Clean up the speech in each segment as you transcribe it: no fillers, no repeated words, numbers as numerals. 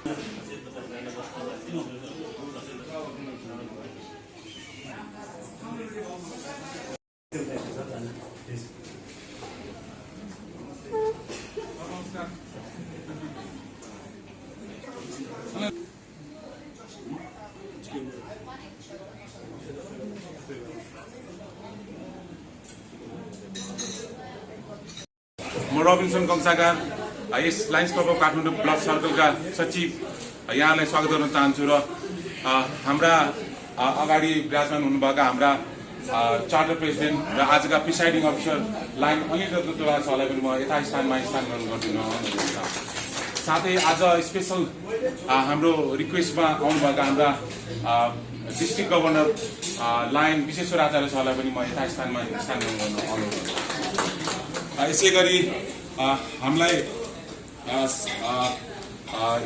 म रबिन्सन कङ्साका यस Lions club of Kathmandu block सर्कलका सचिव यहाँलाई स्वागत गर्न चाहन्छु र हाम्रा अगाडि विराजमान हुनुभएका हाम्रा चार्टर प्रेसिडेन्ट र आजका प्रिसाइडिङ अफिसर लाइन अनिल रत्नतोला सरलाई पनि म यथास्थानमा स्थान ग्रहण गरिदिन अनुरोध गर्छु। साथै आज स्पेसल हाम्रो रिक्वेस्टमा आउनुभएका हाम्रा डिस्ट्रिक्ट गभर्नर लायन विश्वेश्वर आचार्य सरलाई पनि म यथास्थानमा स्थान ग्रहण गर्न अनुरोध गर्छु। यसै गरी हामीलाई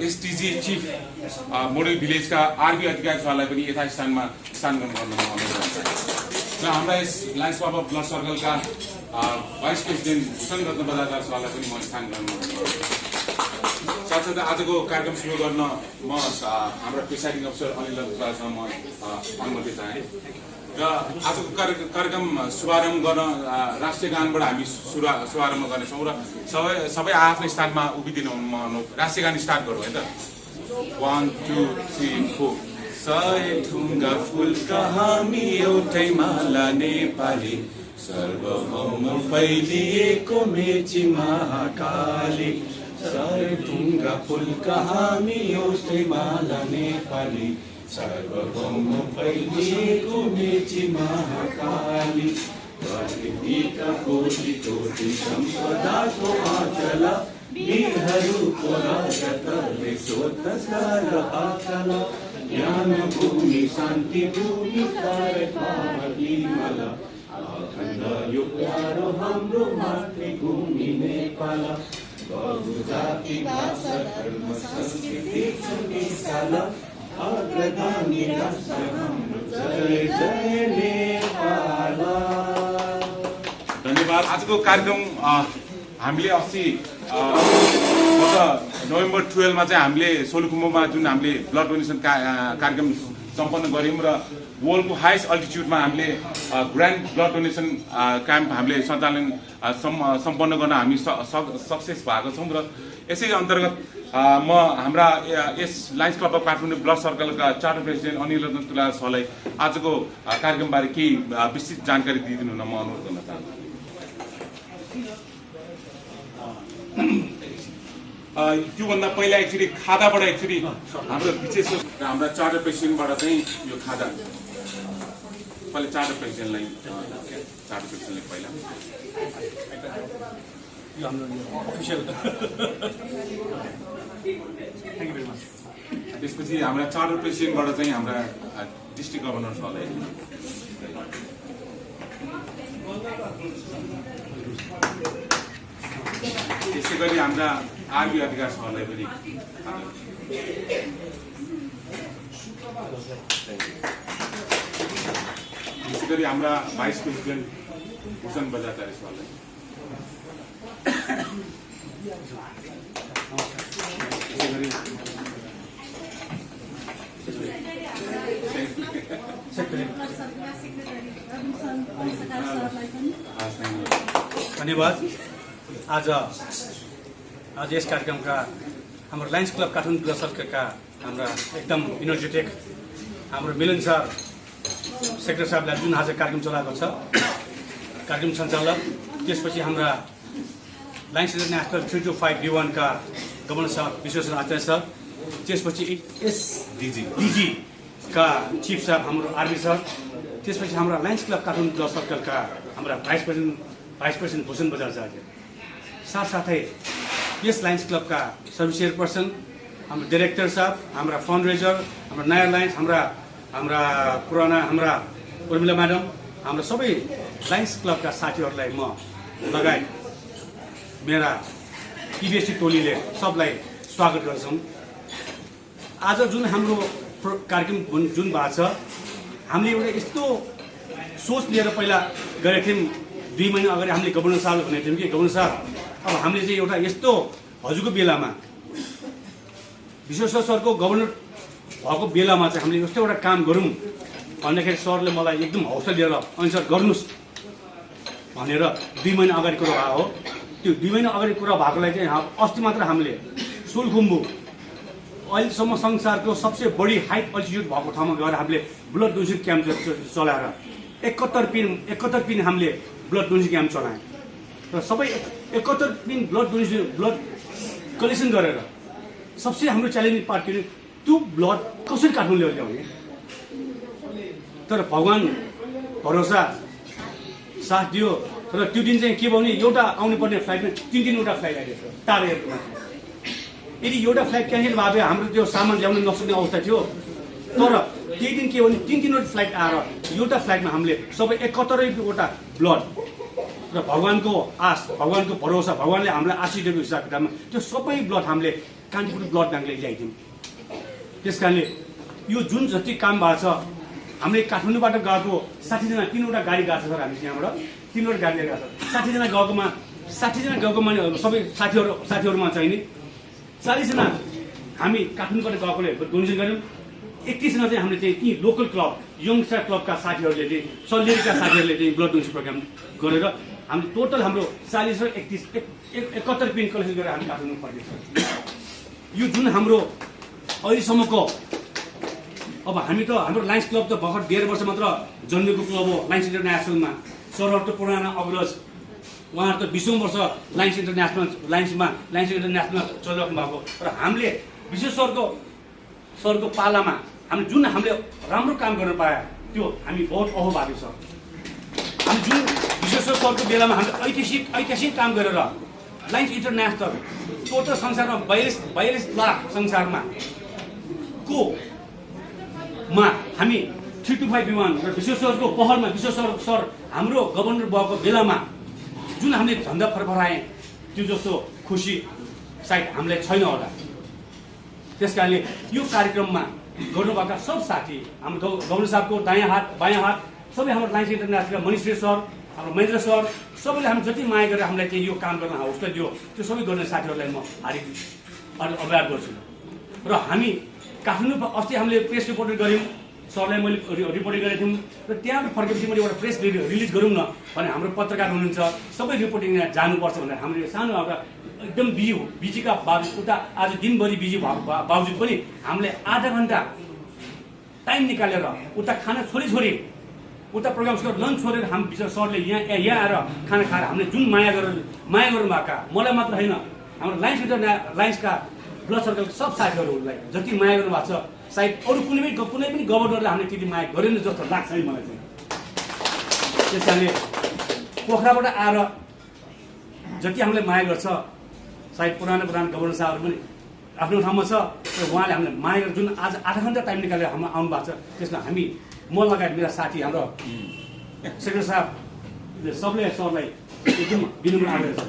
एसटिजी चिफ मोडल भिलेजका आरबी अधिकारी सरलाई पनि यथास्थानमा स्थान ग्रहण गर्न अनुरोध गर्छु र हाम्रा यस लायन्स क्लब अफ ब्लक सर्कलका भाइस प्रेसिडेन्ट भूषण रत्न बजाजदार सरलाई पनि म स्थान ग्रहण गर्छु। साथसाथै आजको कार्यक्रम सुरु गर्न म हाम्रा प्रिसाइडिङ अफिसर अनिल रत्नसँग म अनुमति चाहे र आजको कार्यक्रम शुभारम्भ गर्न राष्ट्रिय गानबाट हामी शुभारम्भ गर्नेछौँ र सबै आफ्नो स्थानमा उभिदिनु म राष्ट्रिय गान स्टार्ट गरौँ है त। 1 2 3 4 सय ढुङ्गा फुलका हामी एउटै माला नेपाली सर्वभौम फैलिएको मेची महाकाली सय ढुङ्गा फुलका हामी एउटै माला नेपाली सर्वभौम फैलिएको मेची महाकाली प्रकृतिका कोटि कोटि सम्पदाको आँचल वीरहरूको रगतले स्वतन्त्र अचल ज्ञान भूमि शान्ति भूमि विमल अखण्ड यो प्यारो हाम्रो मातृभूमि नेपाल बहुजाति भाषा धर्म संस्कृति विशाल अग्रगामी राष्ट्र हाम्रो जय जय नेपाल। धन्यवाद। आजको कार्यक्रम हामीले अस्ति नोभेम्बर 12 मा चाहिँ हामीले सोलुखुम्बुमा जुन हामीले ब्लड डोनेसन कार्यक्रम सम्पन्न गऱ्यौँ र वर्ल्डको हाइस्ट अल्टिट्युडमा हामीले ग्रान्ड ब्लड डोनेसन क्याम्प हामीले सञ्चालन सम्पन्न गर्न हामी सक्सेस भएको छौँ र यसै अन्तर्गत म हाम्रा यस Lions club of Kathmandu block सर्कलका चार्टर प्रेसिडेन्ट अनिल रत्नतोला सरलाई आजको कार्यक्रमबारे केही विस्तृत जानकारी दिइदिनु हुन म अनुरोध गर्न चाहन्छु। त्योभन्दा पहिला एक्चुअली खादाबाट एक्चुअली हाम्रो विशेष हाम्रा चार्टर प्रेसिडेन्टबाट चाहिँ यो खादा पहिला चार्टर प्रेसिडेन्टलाई पहिला त्यसपछि हाम्रा चार्टर प्रेसिडेन्टबाट चाहिँ हाम्रा डिस्ट्रिक्ट गभर्नर सरलाई त्यसै गरी हाम्रा आरबी अधिकारी सरलाई पनि त्यसै गरी हाम्रा भाइस प्रेसिडेन्ट भूषण बजाचार्य सरलाई त्यसै गरी धन्यवाद। आज यस कार्यक्रमका हाम्रो लायन्स क्लब काठमाडौँ ब्लक सर्कलका हाम्रा एकदम इनर्जेटिक हाम्रो मिलन सर सेक्रेटरी साहबले जुन आज कार्यक्रम चलाएको छ कार्यक्रम सञ्चालक, त्यसपछि हाम्रा लायन्स नेसनल 325 B1 का गभर्नर साहब विश्वेश्वर आचार्य सर, त्यसपछि एसडिजी का चिफ साहब हाम्रो आरबी सर, त्यसपछि हाम्रा लायन्स क्लब काठमाडौँ ब्लक सर्कलका हाम्रा भाइस प्रेसिडेन्ट भूषण बजाचार्य, साथसाथै यस लायन्स क्लबका सर्भिस चेयरपर्सन हाम्रो डाइरेक्टर साहब, हाम्रा फन्ड रेजर, हाम्रो नयाँ लायन्स, हाम्रा पुराना हाम्रा उर्मिला म्याडम, हाम्रो सबै लायन्स क्लबका साथीहरूलाई म लगायत मेरा पिबिएसटी टोलीले सबलाई स्वागत गर्छौँ। आज जुन हाम्रो कार्यक्रम जुन भएको छ, हामीले एउटा यस्तो सोच लिएर पहिला गरेको थियौँ। 2 महिना अगाडि हामीले गभर्नर साहब भनेको थियौँ कि गभर्नर साहब अब हामीले चाहिँ एउटा यस्तो हजुरको बेलामा विश्वेश्वर सरको गभर्नर भएको बेलामा चाहिँ हामीले यस्तो एउटा काम गरौँ भन्दाखेरि सरले मलाई एकदम हौसला दिएर अनि सर गर्नुहोस् भनेर 2 महिना अगाडि कुरा भएको हो। त्यो 2 महिना अगाडि कुरा भएकोलाई चाहिँ अस्ति मात्र हामीले सोलखुम्बु अहिलेसम्म संसारको सबसे बढी हाइट अल्टिट्युड भएको ठाउँमा गएर हामीले ब्लड डोनेसन क्याम्प चलाएर 71 पिन हामीले ब्लड डोनेसन क्याम्प चलायौँ र सबै 71 पिन ब्लड कलेक्सन गरेर सबसे हाम्रो च्यालेन्जिङ पार्ट के त्यो ब्लड कसरी काठमाडौँ ल्याउने। तर भगवान भरोसा साथ दियो र त्यो दिन चाहिँ के भने एउटा आउनु पर्ने फ्लाइटमा 3-3वटा फ्लाइट आइदिएछ टाढा एयरपोर्टमा। यदि एउटा फ्लाइट क्यान्सल भएको भए हाम्रो त्यो सामान ल्याउन नसक्ने अवस्था थियो। तर त्यही दिन के भने 3-3वटा फ्लाइट आएर एउटा फ्लाइटमा हामीले सबै 71वटा ब्लड र भगवानको आश भगवानको भरोसा भगवानले हामीलाई आशिष दिएको हिसाब किताबमा त्यो सबै ब्लड हामीले कान्तिपुर ब्लड ब्याङ्कले ल्याइदियौँ। त्यस कारणले यो जुन जति काम भएको छ हामीले काठमाडौँबाट गएको 60 जना 3वटा गाडी गएको छ सर। हामी त्यहाँबाट 3वटा गाडी लिएर गएको छ। 60 जना गएकोमा सबै साथीहरूमा चाहिँ नि 40 जना हामी काठमाडौँबाट गएकोले डोनेसन गऱ्यौँ। 31 जना चाहिँ हामीले चाहिँ ती लोकल क्लब यङस्टर क्लबका साथीहरूले चाहिँ सल्लेरीका साथीहरूले चाहिँ ब्लड डोनेसन प्रोग्राम गरेर हामीले टोटल हाम्रो 40 र 71 पिन कलेक्सन गरेर हामी काठमाडौँ फर्केछ। यो जुन हाम्रो अहिलेसम्मको अब हामी त हाम्रो लायन्स क्लब त भर्खर 1.5 वर्ष मात्र जन्मेको क्लब हो लायन्स इन्टरनेसनलमा। सरहरू त पुराना अग्रज उहाँहरू त 20औं वर्ष लायन्स इन्टरनेसनलमा चलिराख्नु भएको र हामीले विश्वेश्वर सरको पालामा हामीले राम्रो काम गर्न पाए त्यो हामी बहुत अहोभागी छ। हामी जुन विश्वेश्वर सरको बेलामा हामीले ऐतिहासिक काम गरेर लायन्स इन्टरनेसनल टोटल संसारमा 42 लाख संसारमा हामी 325 विमान र विश्वेश्वरको पहलमा विश्वेश्वर सर हाम्रो गभर्नर भएको बेलामा जुन हामीले झन्डा फरफराए त्यो जस्तो खुसी सायद हामीलाई छैन होला। त्यस कारणले यो कार्यक्रममा गर्नुभएका सब साथी हाम्रो गभर्नर साहबको दायाँ हात बायाँ हात सबै हाम्रो लायन्स इन्टरनेसनलका मनिष सर हाम्रो महेन्द्र सर सबैले हामी जति माया गरेर हामीलाई चाहिँ यो काम गर्न हौसला दियो त्यो सबै गर्ने साथीहरूलाई म हार्दिक अभिवादन गर्छु। र हामी काठमाडौँ अस्ति हामीले प्रेस रिपोर्ट गऱ्यौँ सरलाई मैले रिपोर्टिङ गरेको थियौँ र त्यहाँबाट फर्केपछि मैले एउटा प्रेस रिलिज गरौँ न भने हाम्रो पत्रकार हुनुहुन्छ सबै रिपोर्टिङ जानुपर्छ भनेर हामीले सानो एउटा एकदम बिजीका बावजुद उता आज दिनभरि बिजी बावजुद पनि हामीले आधा घन्टा टाइम निकालेर उता खाना छोडी उता प्रोग्राम लन्च छोडेर हामी सरले यहाँ आएर खाना खाएर हामीले जुन माया गर्नुभएका मलाई मात्र होइन हाम्रो लायन्सका ब्लड सर्कलका सब साथीहरूलाई जति माया गर्नु भएको छ सायद अरू कुनै पनि गभर्नरले हामीले त्यति माया गरेन जस्तो लाग्छ है मलाई चाहिँ। त्यस कारणले पोखराबाट आएर जति हामीलाई माया गर्छ सायद पुरानो गभर्नर साहबहरू पनि आफ्नो ठाउँमा छ र उहाँले हामीलाई माया गरेर जुन आज आधा घन्टा टाइम निकालेर हाम्रो आउनु भएको छ त्यसमा हामी म लगायत मेरा साथी हाम्रो सेक्रेटरी साहबले सबले सरलाई एकदम विनम्र आग्रह छ।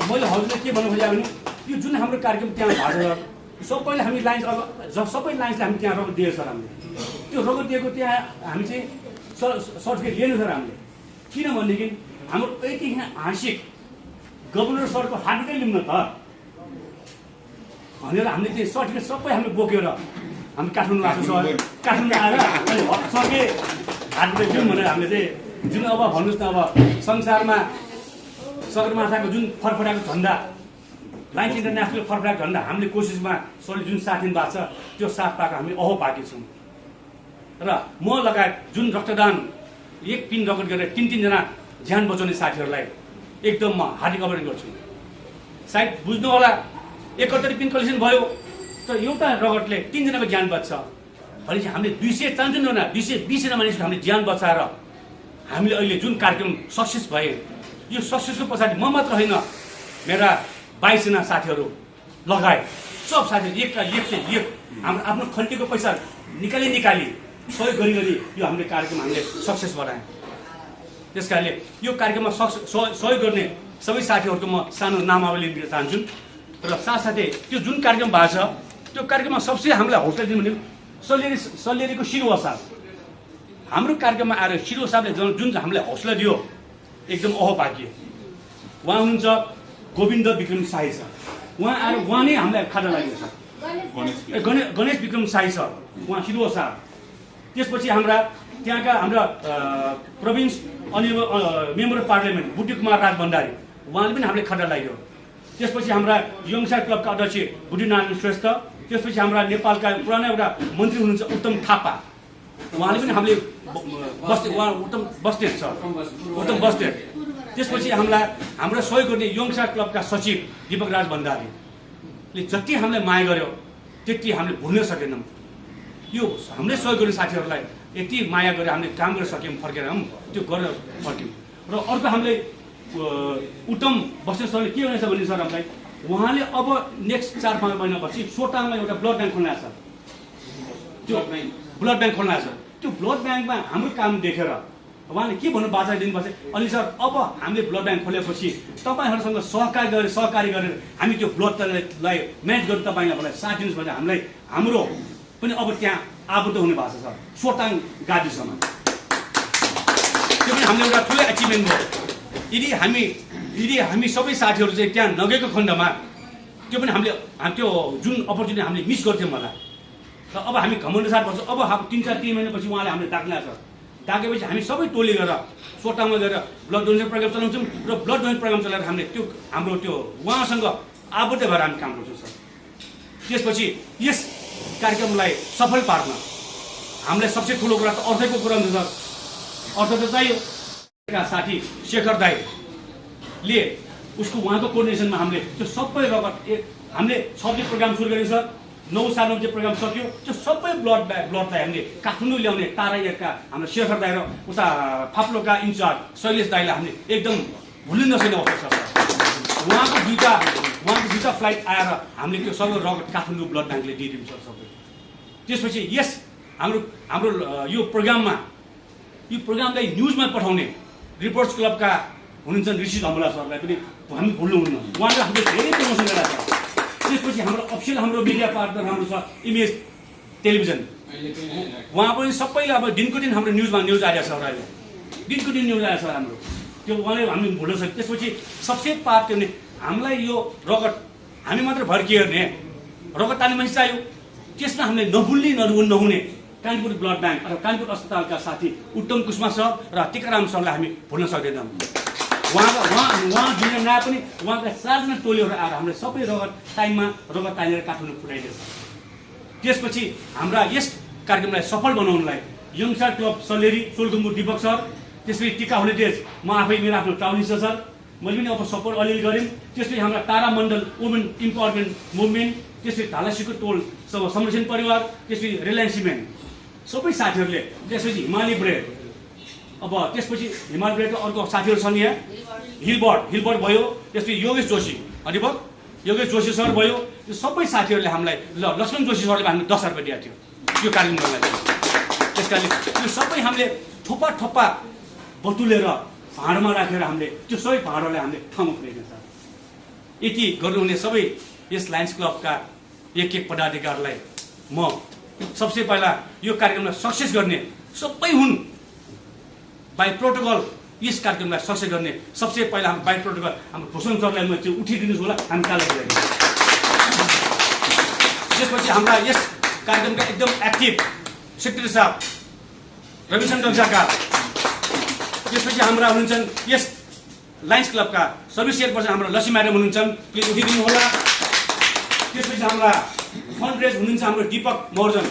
मैले हजुरले के भन्नु खोजेँ भने यो जुन हाम्रो कार्यक्रम त्यहाँ भएको छ सबैले हामी सबै लाइन्सले हामी त्यहाँ रगत दिएको सर। हामीले त्यो रगत दिएको त्यहाँ हामी चाहिँ सर्टिफिकेट लिएन सर हामीले किनभनेदेखि हाम्रो ऐतिहासिक गभर्नर सरको हातबाटै लिउँ न त भनेर हामीले त्यो सर्टिफिकेट सबै हामीले बोकेर हामी काठमाडौँ आएको सर। काठमाडौँ आएर सरकै हातबाट दिउँ भनेर हामीले चाहिँ जुन अब भन्नुहोस् न अब संसारमा सगरमाथाको जुन फरफराएको झन्डा लायन्स इन्टरनेसनल फरफराएको झन्डा हामीले कोसिसमा सरले जुन साथ दिनु भएको छ त्यो साथ पाएको हामी अहोभागी छौँ। र म लगायत जुन रक्तदान 1 पिन रगत गरेर 3 जना ज्यान बचाउने साथीहरूलाई एकदम म हार्दिक अभिनन्दन गर्छु। सायद बुझ्नु होला 71 पिन कलेक्सन भयो तर एउटा रगतले 3 जनाको ज्यान बच्छ भनेपछि हामीले 253 जना 220 जना मानिसको हामीले ज्यान बचाएर हामीले अहिले जुन कार्यक्रम सक्सेस भए यो सक्सेसको पछाडि म मात्र होइन मेरा 22 जना साथीहरू लगाए सब साथीहरू एक हाम्रो आफ्नो खल्टीको पैसा निकाली सहयोग गरी यो हामीले कार्यक्रम हामीले सक्सेस बनायौँ। त्यस कारणले यो कार्यक्रममा सहयोग गर्ने सबै साथीहरूको म सानो नामावली दिन चाहन्छु र साथसाथै त्यो जुन कार्यक्रम भएको छ त्यो कार्यक्रममा सबसे हामीलाई हौसला दिनु भने सल्लेरीको शिरुवा साहब हाम्रो कार्यक्रममा आएर शिरुवा साहबले जुन हामीलाई हौसला दियो एकदम अहोभाग्य। उहाँ हुनुहुन्छ गोविन्द विक्रम शाही सर। उहाँ आएर उहाँ नै हामीलाई खाजा लागेको छ गणेश विक्रम साई सर, उहाँ सिलुवा सर। त्यसपछि हाम्रा त्यहाँका हाम्रा प्रोभिन्स अनि मेम्बर अफ पार्लियामेन्ट बुद्धि कुमार राज भण्डारी, उहाँले पनि हामीले खड्डा लगाइयो। त्यसपछि हाम्रा यङसार क्लबका अध्यक्ष बुद्धिनारायण श्रेष्ठ, त्यसपछि हाम्रा नेपालका पुरानो एउटा मन्त्री हुनुहुन्छ उत्तम थापा, उहाँले पनि हामीले उहाँ उत्तम बस्नेत छ, उत्तम बस्नेत। त्यसपछि हाम्रो सहयोग गर्ने यङसार क्लबका सचिव दीपक राज भण्डारीले जति हामीलाई माया गर्यो त्यति हामीले भुल्न सकेनौँ। यो हामीले सहयोग गर्ने साथीहरूलाई यति माया गरेर हामीले काम गर्न सक्यौँ, फर्केर त्यो गरेर फर्क्यौँ। र अर्को हामीले उत्तम बस्नेत सरले के भनेछ भने सर हामीलाई उहाँले अब नेक्स्ट 4-5 महिनापछि सोटाङमा एउटा ब्लड ब्याङ्क खोल्न छ, त्यो ब्लड ब्याङ्क खोल्न छ। त्यो ब्लड ब्याङ्कमा हाम्रो काम देखेर उहाँले के भन्नु बाचा दिनुपर्छ, अनि सर अब हामीले ब्लड ब्याङ्क खोलेपछि तपाईँहरूसँग सहकारी गरेर हामी त्यो ब्लडलाई म्याच गरेर तपाईँलाई साथ दिनुहोस् भनेर हामीलाई हाम्रो पनि अब त्यहाँ आबद्ध हुने भएको छ सर, सोटाङ गाविसमा। त्यो पनि हामीले एउटा ठुलो एचिभमेन्ट भयो। यदि हामी सबै साथीहरू चाहिँ त्यहाँ नगएको खण्डमा त्यो पनि हामीले त्यो जुन अपर्च्युनिटी हामीले मिस गर्थ्यौँ होला। र अब हामी घमण्ड साथ पर्छ। अब 3 महिनापछि उहाँले हामीले डाक्न छ, डाकेपछि हामी सबै टोली गरेर सोटाङमा गएर ब्लड डोनेसन प्रोग्राम चलाउँछौँ र ब्लड डोनेसन प्रोग्राम चलाएर हामीले त्यो हाम्रो त्यो उहाँसँग आबद्ध भएर हामी काम गर्छौँ सर। त्यसपछि यस कार्यक्रमलाई सफल पार्न हामीलाई सबसे ठुलो कुरा त अर्थको कुरा हुन्छ सर। अर्थ त चाहियो। साथी शेखर दाईले उसको उहाँको कोर्डिनेसनमा हामीले त्यो सबै रगत हामीले सब्जेक्ट प्रोग्राम सुरु गरेको सर। 9 सालमा त्यो प्रोग्राम सक्यो। त्यो सबै ब्लडलाई हामीले काठमाडौँ ल्याउने तारायरका हाम्रो शेखर दाई र उता फाप्लोका इन्चार्ज शैलेश दाईलाई हामीले एकदम भुलिन नसक्ने अवस्था छ। उहाँको दुईटा फ्लाइट आएर हामीले त्यो सबै रगत काठमाडौँ ब्लड ब्याङ्कले दिइदिन्छ सर सबै। त्यसपछि यस हाम्रो यो प्रोग्रामलाई न्युजमा पठाउने रिपोर्ट्स क्लबका हुनुहुन्छ ऋषि धमला सरलाई पनि हामी भुल्नुहुन्न। उहाँले हामीले धेरै प्रमोसन गरेका छ। त्यसपछि हाम्रो मिडिया पार्टनर हाम्रो छ इमेज टेलिभिजन, उहाँ पनि सबैले अब दिनको दिन हाम्रो न्युज आएको छ अहिले, दिनको दिन न्युज आएको छ हाम्रो, त्यो उहाँले हामी भुल्न सक्यो। त्यसपछि सबसे पार्ट गर्ने हामीलाई यो रगत हामी मात्र भड्किने रगत तान्ने मान्छे चाहियो। त्यसमा हामीले नहुने कानपुर ब्लड ब्याङ्क अथवा कानपुर अस्पतालका साथी उत्तम कुष्मा सर र टिकाराम सरलाई हामी भुल्न सक्दैनौँ। उहाँ जुन नआए पनि उहाँका 4जना टोलीहरू आएर हामीले सबै रगत तानेर काठमाडौँ पुर्याइदिएछ। त्यसपछि हाम्रा यस कार्यक्रमलाई सफल बनाउनलाई यङसार क्लब सल्लेरी सोलखुम्बु दीपक सर, त्यसपछि टिका होलिडेज म आफै मेरो आफ्नो ट्राभलिङ सर, मैले पनि अब सपोर्ट अलिअलि गरेँ। त्यसपछि हाम्रा तारा मण्डल वुमेन इम्पावरमेन्ट मुभमेन्ट, त्यसपछि धालासीको टोल संरक्षण परिवार, त्यसपछि रिलायन्स सिमेन्ट सबै साथीहरूले, त्यसपछि हिमाली ब्रेड, अब त्यसपछि हिमाल ब्रेडको अर्को साथीहरू छन् यहाँ हिलबर्ड भयो, त्यसपछि योगेश जोशी योगेश जोशी सर भयो। यो सबै साथीहरूले हामीलाई लक्ष्मण जोशी सरले हामीले 10,000 रुपियाँ दिएको थियो यो कार्यक्रम गर्नलाई। त्यस कारणले यो सबै हामीले थोपा बटुलेर भाँडमा राखेर हामीले त्यो सबै भाँडोलाई हामीले ठाउँमा पुर्याइदिन्छ सर। यति गर्नुहुने सबै यस लायन्स क्लबका एक पदाधिकारीलाई म सबसे पहिला यो कार्यक्रमलाई सक्सेस गर्ने सबै हुन् बाई प्रोटोकल। यस कार्यक्रमलाई सक्सेस गर्ने सबसे पहिला हाम्रो बाई प्रोटोकल हाम्रो भूषण सरलाई म त्यो उठिदिनुहोस् होला, हामी ताली बजाइदिन्छौँ। त्यसपछि हाम्रा यस कार्यक्रमका एकदम एक्टिभ सेक्रेटरी साहब रविशङ्कर सरकार, त्यसपछि हाम्रा हुनुहुन्छ यस लायन्स क्लबका सर्भिस चेयरपर्सन हाम्रो लक्ष्मी म्याडम हुनुहुन्छ, प्लिज उठिदिनु होला। त्यसपछि हाम्रा फन्ड रेज हुनुहुन्छ हाम्रो दीपक महर्जन,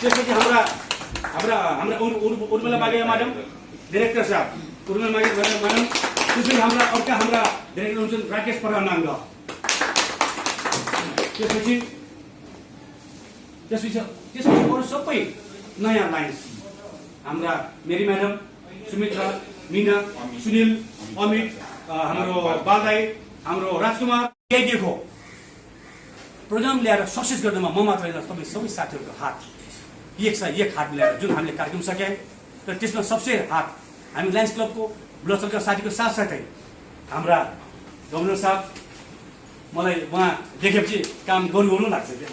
त्यसपछि हाम्रा उर्मिला मागे म्याडम डाइरेक्टर साहब उर्मिला मागे म्याडम, त्यसपछि हाम्रा डाइरेक्टर हुनुहुन्छ राकेश परनाङ्ग, त्यसपछि अरू सबै नयाँ लाइन्स हाम्रा मेरी म्याडम, सुमित्रा, मिना, सुनिल, अमित, हाम्रो बालदाई, हाम्रो राजकुमार, यही देखो प्रोग्राम ल्याएर सक्सेस गर्नमा म मात्र होइन सबै साथीहरूको हात एक हात मिलाएर जुन हामीले कार्यक्रम सक्यौँ। र त्यसमा सबसे हात हामी लायन्स क्लबको ब्लसरका साथीको साथसाथै हाम्रा गभर्नर साहब, मलाई उहाँ देखेपछि काम गर्नु लाग्छ क्या,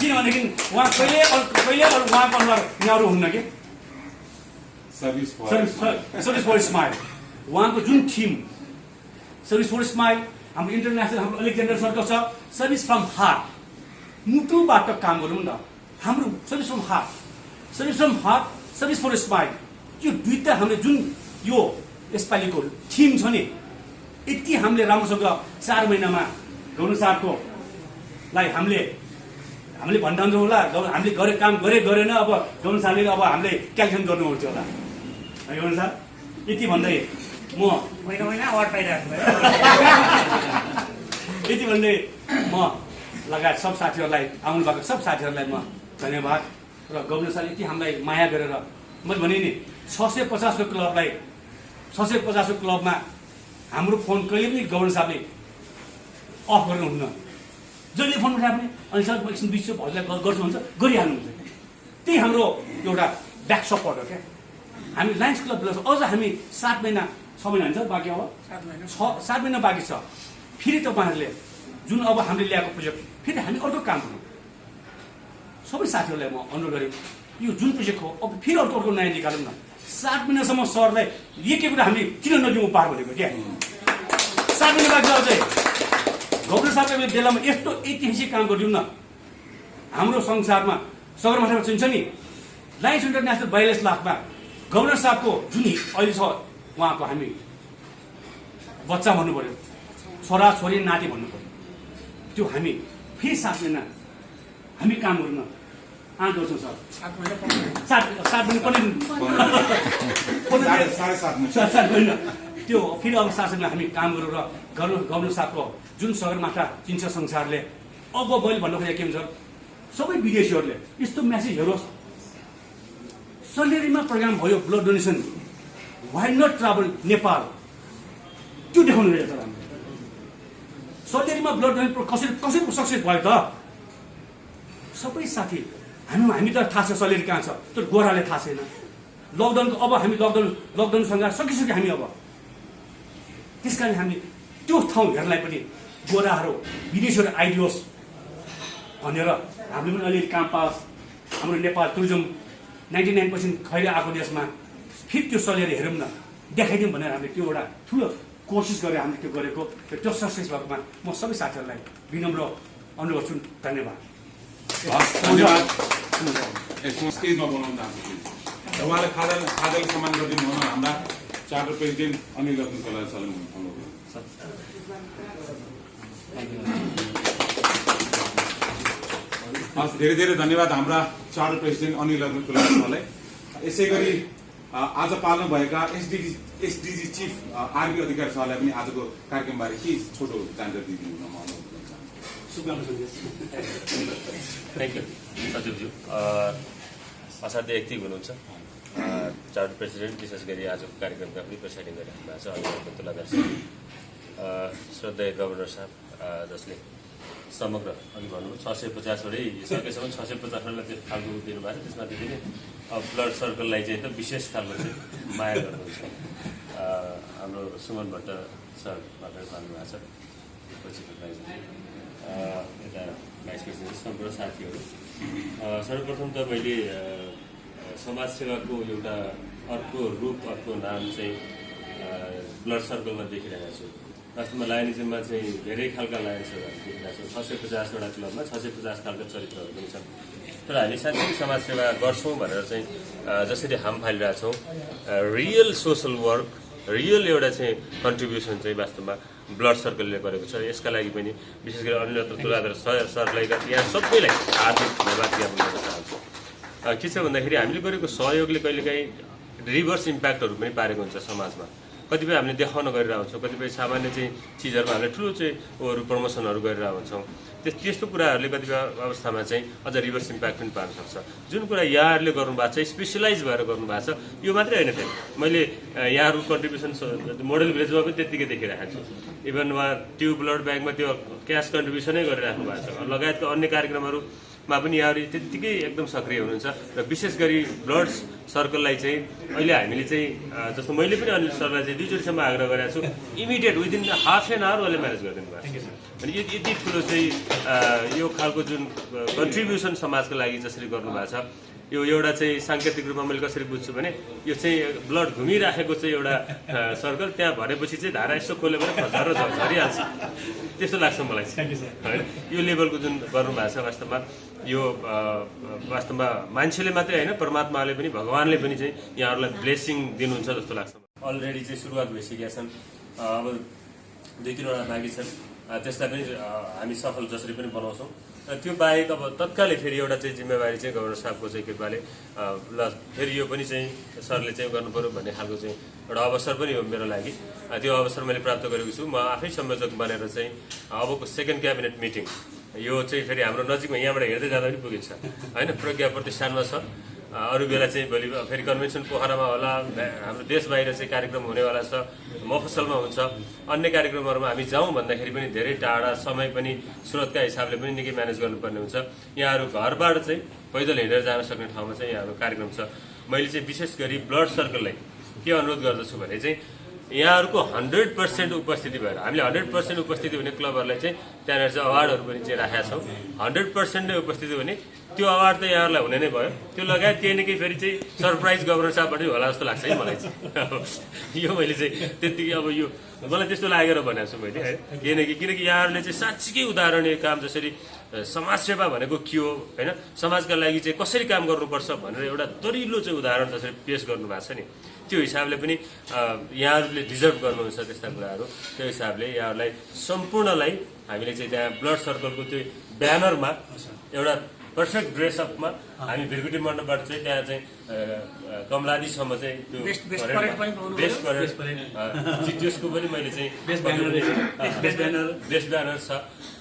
किनभनेदेखि उहाँ कहिले उहाँको अनुहार न्याउरो हुन्न कि सर्भिस फर स्माइल, उहाँको जुन थिम सर्भिस फर स्माइल हाम्रो इन्टरनेसनल हाम्रो अलेक्जेन्डर सर्कल छ सर्भिस फ्रम हार्ट मुटुबाट काम गरौँ न हाम्रो service from heart service for smile यो दुईटा हामीले जुन यो यसपालिको थिम छ नि यति हामीले राम्रोसँग 4 महिनामा गभर्नर साहबको लाई हामीले भन्नुहुन्छ होला हामीले गरे काम गरेन अब गभर्नर साहबले अब हामीले क्याल्कुलेसन गर्नुपर्छ होला गभर्नर साहब यति भन्दै म महिना अवार्ड पाइरहेको यति भन्दै म लगायत सब साथीहरूलाई आउनुभएको सब साथीहरूलाई म धन्यवाद र गभर्नर साहबले यति हामीलाई माया गरेर मैले भने नि 650 क्लबलाई 650 क्लबमा हाम्रो फोन कहिले पनि गभर्नर साहबले अफ गर्नुहुन्न जहिले फोन उठाए पनि अनि सर म एकछिन बिच हजुरलाई गर्छु भन्छ गरिहाल्नुहुन्छ त्यही हाम्रो एउटा ब्याक सपोर्ट हो क्या हामी लायन्स क्लब अझ हामी 7 महिना 6 महिना हुन्छ बाँकी अब 7 महिना बाँकी छ फेरि तपाईँहरूले जुन अब हामीले ल्याएको प्रोजेक्ट फेरि हामी अर्को काम गरौँ सबै साथीहरूलाई म अनुरोध गरेँ यो जुन प्रोजेक्ट हो अब फेरि अर्को नयाँ निकालौँ न 7 महिनासम्म सरलाई एक कुरा हामीले किन नदिउँ पार भनेको क्या 7 महिना बाँकी अझै गभर्नर साहबले बेलामा यस्तो ऐतिहासिक काम गरिदिउँ न हाम्रो संसारमा सगरमाथामा चिन्छ नि लायन्स इन्टरनेसनल 42 लाखमा गभर्नर साहबको जुन अहिले छ उहाँको हामी बच्चा भन्नु पर्यो छोरा छोरी नाति भन्नु पर्यो त्यो हामी फेरि 7 महिना हामी काम गर्नु आँट गर्छौँ सर 7 महिना पनि त्यो फेरि अब शासनमा हामी काम गरेर गभर्नर साहबको जुन सगरमाथा चिन्छ संसारले अब मैले भन्नु खोजेको के हुन्छ सबै विदेशीहरूले यस्तो म्यासेज हेरोस् सलेरीमा प्रोग्राम भयो blood donation why not travel Nepal त्यो देखाउनु रहेछ सर हामीले सलेरीमा ब्लड डोनेसन कसरी सक्सेस भयो त सबै साथी हामी त थाहा छ सलेरी कहाँ छ तर गोराले थाहा छैन लकडाउनको अब हामी लकडाउनसँग सकिसक्यो हामी अब त्यस कारण हामी त्यो ठाउँ हेर्नलाई पनि गोराहरू विदेशीहरू आइदियोस् भनेर हामीले पनि अलिअलि काम पाओस् हाम्रो नेपाल टुरिज्म 99% खैले आएको देशमा फेरि त्यो सलेरी हेरौँ न देखाइदिउँ भनेर हामीले त्यो एउटा ठुलो कोसिस गरेर हामीले त्यो गरेको त्यो सक्सेस भएकोमा म सबै साथीहरूलाई विनम्र अनुरोध गर्छु धन्यवाद यसमा स्टेजमा बोलाउन चाहन्छु उहाँलाई खाजाले सम्मान गरिदिनु हुन हाम्रा चार्टर प्रेसिडेन्ट अनिल रत्नकोलाई सलाम धेरै धेरै धन्यवाद हाम्रा चार्टर प्रेसिडेन्ट अनिल रत्नकोलाई यसै गरी आज पाल्नु भएका एसडिजी चिफ आरबी अधिकारी सरलाई पनि आजको कार्यक्रमबारे के छोटो जानकारी दिइदिनु हुन म अनुरोध गर्न चाहन्छु थ्याङ्क यू सचिवज्यू असाध्यै एक्टिभ हुनुहुन्छ चार्टर प्रेसिडेन्ट विशेष गरी आजको कार्यक्रमका पनि प्रेसिडिङ गरिरहनु भएको छ अनिल रत्नकोलाई श्रद्धेय गभर्नर साहब जसले समग्र अघि भन्नुभयो 650वटै सकेसम्म 650वटालाई त्यो खालको दिनुभएको छ त्यसमा पनि ब्लड सर्कललाई चाहिँ त विशेष खालको चाहिँ माया गर्नुहुन्छ हाम्रो सुमन भट्ट सर मात्र भन्नुभएको छ यता भाइस प्रेसिडेन्ट सम्पूर्ण साथीहरू सर्वप्रथम त मैले समाजसेवाको एउटा अर्को रूप अर्को नाम चाहिँ ब्लड सर्कलमा देखिरहेको छु वास्तवमा लायनिजममा चाहिँ धेरै खालका लायन्सहरू देखिरहेको छौँ 650वटा क्लबमा 650 खालका चरित्रहरू पनि छन् तर हामी साँच्चै समाजसेवा गर्छौँ भनेर चाहिँ जसरी हाम फालिरहेछौँ रियल सोसल वर्क रियल एउटा चाहिँ कन्ट्रिब्युसन चाहिँ वास्तवमा ब्लड सर्कलले गरेको छ यसका लागि पनि विशेष गरी अनिल रत्नकोलाई सरलाई यहाँ सबैलाई हार्दिक धन्यवाद ज्ञापन गर्न चाहन्छु के छ भन्दाखेरि हामीले गरेको सहयोगले कहिलेकाहीँ रिभर्स इम्प्याक्टहरू पनि पारेको हुन्छ समाजमा कतिपय हामीले देखाउन गरिरहेको हुन्छौँ कतिपय सामान्य चाहिँ चिजहरूमा हामीले ठुलो चाहिँ प्रमोसनहरू गरिरहेको हुन्छौँ त्यस्तो कुराहरूले कतिपय अवस्थामा चाहिँ अझ रिभर्स इम्प्याक्ट पनि पार्न सक्छ जुन कुरा यहाँहरूले गर्नुभएको छ स्पेसलाइज भएर गर्नुभएको छ यो मात्रै होइन फेरि मैले यहाँहरूको कन्ट्रिब्युसन मोडल भिलेजमा पनि त्यत्तिकै देखिरहेको छु इभन उहाँ ट्युब ब्लड ब्याङ्कमा त्यो क्यास कन्ट्रिब्युसनै गरिराख्नु भएको छ लगायतका अन्य कार्यक्रमहरूमा पनि यहाँहरू त्यत्तिकै एकदम सक्रिय हुनुहुन्छ र विशेष गरी ब्लड सर्कललाई चाहिँ अहिले हामीले चाहिँ जस्तो मैले पनि अनिल सरलाई चाहिँ 2 चोटिसम्म आग्रह गरेको छु immediate within half an hour उहाँले म्यानेज गरिदिनु भएको छ अनि यति ठुलो चाहिँ यो खालको जुन कन्ट्रिब्युसन समाजको लागि जसरी गर्नुभएको छ यो एउटा चाहिँ साङ्केतिक रूपमा मैले कसरी बुझ्छु भने यो चाहिँ ब्लड घुमिराखेको चाहिँ एउटा सर्कल त्यहाँ भरेपछि चाहिँ धारा यसो खोल्यो भने झर झरिहाल्छ त्यस्तो लाग्छ मलाई होइन यो लेभलको जुन गर्नुभएको छ वास्तवमा यो वास्तवमा मान्छेले मात्रै होइन परमात्माले पनि भगवान्ले पनि चाहिँ यहाँहरूलाई ब्लेसिङ दिनुहुन्छ जस्तो लाग्छ अलरेडी चाहिँ सुरुवात भइसकेका छन् अब 2-3वटा बाँकी छन् त्यसलाई पनि हामी सफल जसरी पनि बनाउँछौँ र त्यो बाहेक अब तत्कालै फेरि एउटा चाहिँ जिम्मेवारी चाहिँ गभर्नर साहबको चाहिँ कृपाले ल फेरि यो पनि चाहिँ सरले चाहिँ गर्नु पर्यो भन्ने खालको चाहिँ एउटा अवसर पनि हो मेरो लागि त्यो अवसर मैले प्राप्त गरेको छु म आफै संयोजक बनेर चाहिँ अबको सेकेन्ड क्याबिनेट मिटिङ यो चाहिँ फेरि हाम्रो नजिकमा यहाँबाट हेर्दै जाँदा पनि पुगिन्छ होइन प्रज्ञा प्रतिष्ठानमा छ अरू बेला चाहिँ भोलि फेरि कन्भेन्सन पोखरामा होला हाम्रो देश बाहिर चाहिँ कार्यक्रम हुनेवाला छ मफसलमा हुन्छ अन्य कार्यक्रमहरूमा हामी जाउँ भन्दाखेरि पनि धेरै टाढा समय पनि स्रोतका हिसाबले पनि निकै म्यानेज गर्नुपर्ने हुन्छ यहाँहरू घरबाट चाहिँ पैदल हिँडेर जान सक्ने ठाउँमा चाहिँ यहाँहरू कार्यक्रम छ मैले चाहिँ विशेष गरी ब्लड सर्कललाई के अनुरोध गर्दछु भने चाहिँ यहाँहरूको 100% उपस्थिति भएर हामीले 100% उपस्थिति हुने क्लबहरूलाई चाहिँ त्यहाँनिर चाहिँ अवार्डहरू पनि चाहिँ राखेका छौँ 100% नै उपस्थिति हुने त्यो अवार्ड त यहाँहरूलाई हुने नै भयो त्यो लगायत केही न केही फेरि चाहिँ सरप्राइज गभर्नर साहबबाट होला जस्तो लाग्छ है मलाई चाहिँ यो मैले चाहिँ त्यतिकै अब यो मलाई त्यस्तो लागेर भनेको छु मैले है किनकि यहाँहरूले चाहिँ साँच्चीकै उदाहरणीय काम जसरी समाज सेवा भनेको के हो होइन समाजका लागि चाहिँ कसरी काम गर्नुपर्छ भनेर एउटा दरिलो चाहिँ उदाहरण जसरी पेश गर्नुभएको छ नि त्यो हिसाबले पनि यहाँहरूले डिजर्भ गर्नुहुन्छ त्यस्ता कुराहरू त्यो हिसाबले यहाँहरूलाई सम्पूर्णलाई हामीले चाहिँ त्यहाँ ब्लड सर्कलको त्यो ब्यानरमा एउटा पर्फेक्ट ड्रेसअपमा हामी भिरकुटी मण्डपबाट चाहिँ त्यहाँ चाहिँ कमलादीसम्म चाहिँ त्यो बेस्ट परेड त्यसको पनि मैले चाहिँ बेस्ट ब्यानर छ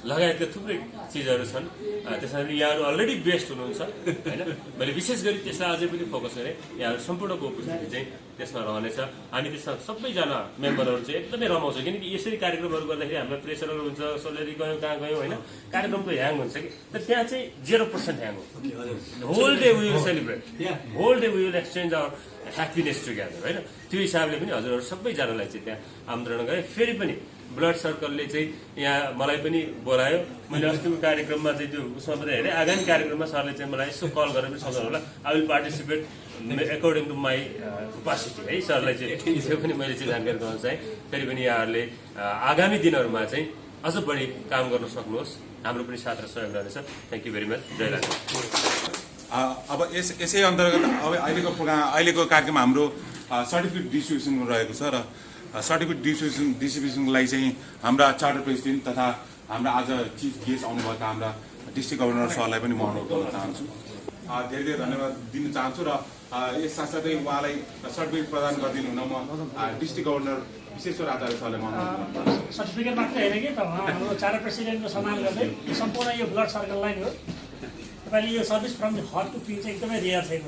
लगायतका थुप्रै चिजहरू छन् त्यसमा यहाँहरू अलरेडी बेस्ट हुनुहुन्छ होइन मैले विशेष गरी त्यसलाई अझै पनि फोकस गरेँ यहाँहरू सम्पूर्णको उपस्थिति चाहिँ त्यसमा रहनेछ हामी त्यसमा सबैजना मेम्बरहरू चाहिँ एकदमै रमाउँछ किनकि यसरी कार्यक्रमहरू गर्दाखेरि हामीलाई प्रेसरहरू हुन्छ सोलेरी गयो कहाँ गयो होइन कार्यक्रमको ह्याङ हुन्छ कि तर त्यहाँ चाहिँ 0% ह्याङ हो whole day we will celebrate whole day we will exchange our happiness together होइन त्यो हिसाबले पनि हजुरहरू सबैजनालाई चाहिँ त्यहाँ आमन्त्रण गरेँ फेरि पनि ब्लड सर्कलले चाहिँ यहाँ मलाई पनि बोलायो मैले अस्तिको कार्यक्रममा चाहिँ त्यो उसमा पनि हेरेँ आगामी कार्यक्रममा सरले चाहिँ मलाई यसो कल गरेर पनि सक्नु होला I will participate according to my capacity है सरलाई चाहिँ त्यो पनि मैले चाहिँ जानकारी गराउन चाहेँ फेरि पनि यहाँहरूले आगामी दिनहरूमा चाहिँ अझ बढी काम गर्न सक्नुहोस् हाम्रो पनि साथ र सहयोग रहनेछ थ्याङ्क यू भेरी मच जय राजा अब यसै अन्तर्गत अब अहिलेको कार्यक्रम हाम्रो सर्टिफिकेट डिस्ट्रिब्युसन रहेको छ र सर्टिफिकेट डिस्ट्रिब्युसनको लागि चाहिँ हाम्रा चार्टर प्रेसिडेन्ट तथा हाम्रा आज चिफ गेस्ट आउनुभएका हाम्रा डिस्ट्रिक्ट गभर्नर सरलाई पनि म अनुरोध गर्न चाहन्छु धेरै धेरै धन्यवाद दिन चाहन्छु र यस साथसाथै उहाँलाई सर्टिफिकेट प्रदान गरिदिनु हुन म डिस्ट्रिक्ट गभर्नर विश्वेश्वर आचार्य सरलाई म अनुरोध गर्न चाहन्छु सर्टिफिकेट मात्रै होइन कि त हाम्रो चार प्रेसिडेन्टको सम्मान गर्दै सम्पूर्ण यो ब्लड सर्कललाई हो तपाईँले यो service from the heart to पिन चाहिँ एकदमै रेयर छैन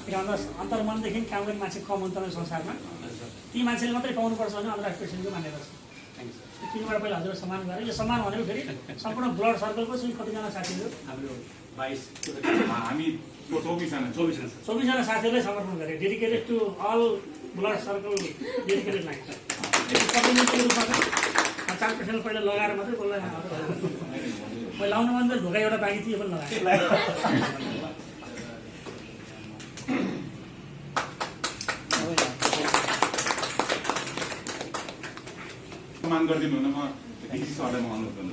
किनभने अन्तर्मनदेखि काम गर्ने मान्छे कम हुन्छ संसारमा ती मान्छेले मात्रै पाउनुपर्छ भने अन्त प्रेसिडेन्टको मानेको छ तिनीबाट पहिला हजुर सम्मान गरेँ यो सम्मान भनेको फेरि सम्पूर्ण ब्लड सर्कलको चाहिँ कतिजना साथीहरू हाम्रो 22 हामी 24जना साथीहरूलाई समर्पण गरेँ dedicated to all blood circle dedicated line कम्युनिटीको रूपमा चार पेसेन्ट पहिला लगाएर मात्रै बोल्दा मैले लाउनु मन ढोका एउटा बाँकी थियो पनि लगाएँ सम्मान गरिदिनु हुन म डिसी सरलाई म अनुरोध गर्न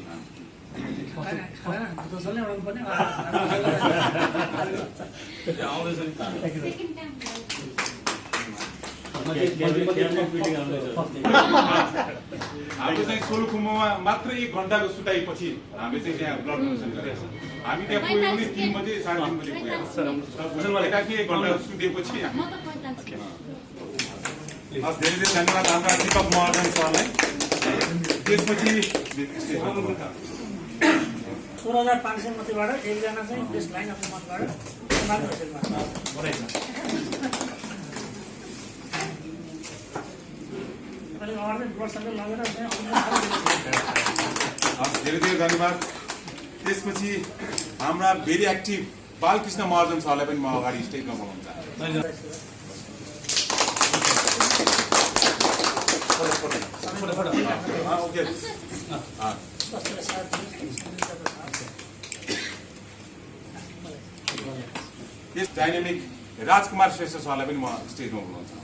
हाम्रो चाहिँ सोलुखुम्बुमा मात्र 1 घण्टाको सुटाइपछि हामीले चाहिँ त्यहाँ ब्लड डोनेसन गरेका छौँ हामी त्यहाँ पुग्यौँ भने 3 बजे 3:30 बजे पुग्यौँ 1 घण्टा सुतेपछि धेरै धेरै धन्यवाद हाम्रा दीपक महर्जन सरलाई त्यसपछि 16,500 मध्येबाट एकजना चाहिँ बेस्ट लाइन अफ मतबाट धेरै धेरै धन्यवाद त्यसपछि हाम्रा भेरी एक्टिभ बालकृष्ण महर्जन सरलाई पनि म अगाडि स्टेजमा बोलाउन चाहन्छु यस डाइनामिक राजकुमार श्रेष्ठ सरलाई पनि म स्टेजमा बोलाउन चाहन्छु।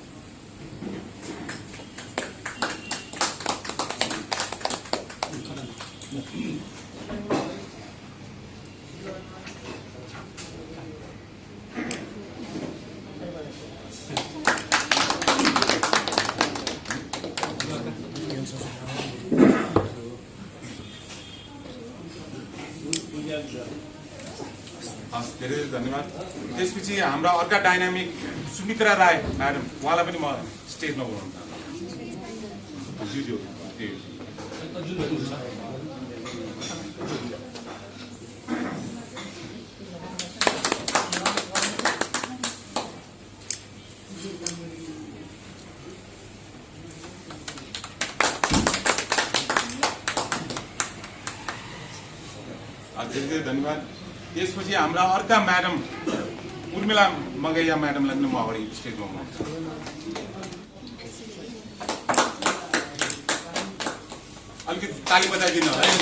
धेरै धेरै धन्यवाद। त्यसपछि हाम्रा अर्का डाइनामिक सुमित्रा राय म्याडम, उहाँलाई पनि म स्टेजमा बोलाउन चाहन्छु। धेरै धेरै धन्यवाद। त्यसपछि हाम्रा अर्का म्याडम उर्मिला मगैया म्याडमलाई पनि म अगाडि स्टेजमा बोलाउँछु। अलिकति ताली बजाइदिनु होला है।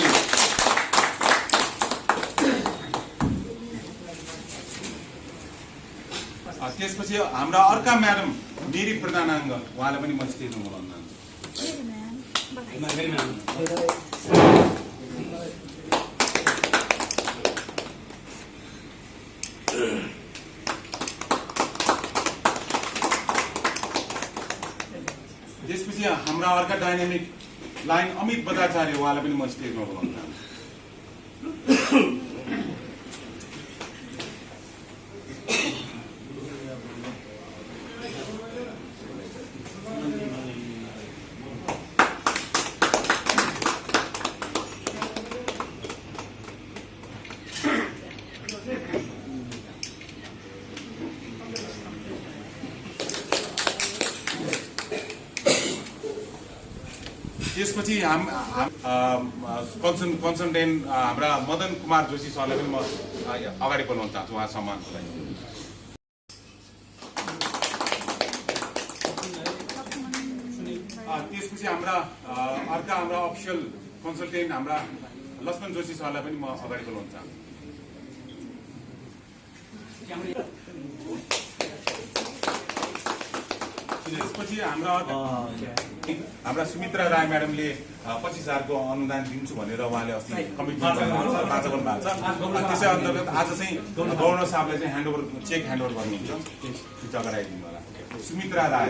त्यसपछि हाम्रा अर्का म्याडम मेरी प्रधानाङ्ग, उहाँलाई पनि म स्टेजमा बोलाउन चाहन्छु। त्यसपछि हाम्रा अर्का डाइनामिक लाइन अमित बजाचार्य, उहाँलाई पनि म स्टेजमा बोलाउन चाहन्छु। त्यसपछि कन्सल्टेन्ट हाम्रा मदन कुमार जोशी सरलाई पनि म अगाडि बोलाउन चाहन्छु, उहाँ सम्मानको लागि। त्यसपछि हाम्रा अफिसियल कन्सल्टेन्ट हाम्रा लक्ष्मण जोशी सरलाई पनि म अगाडि बोलाउन चाहन्छु। त्यसपछि हाम्रा सुमित्रा राय म्याडमले 25,000 को अनुदान दिन्छु भनेर उहाँले अस्ति कमिटमेन्ट गर्नुभएको छ, वाचा गर्नुभएको छ। त्यसै अन्तर्गत आज चाहिँ गभर्नर साहबलाई चाहिँ चेक ह्यान्डओभर गर्नुहुन्छ, त्यो गराइदिनु होला। सुमित्रा राय।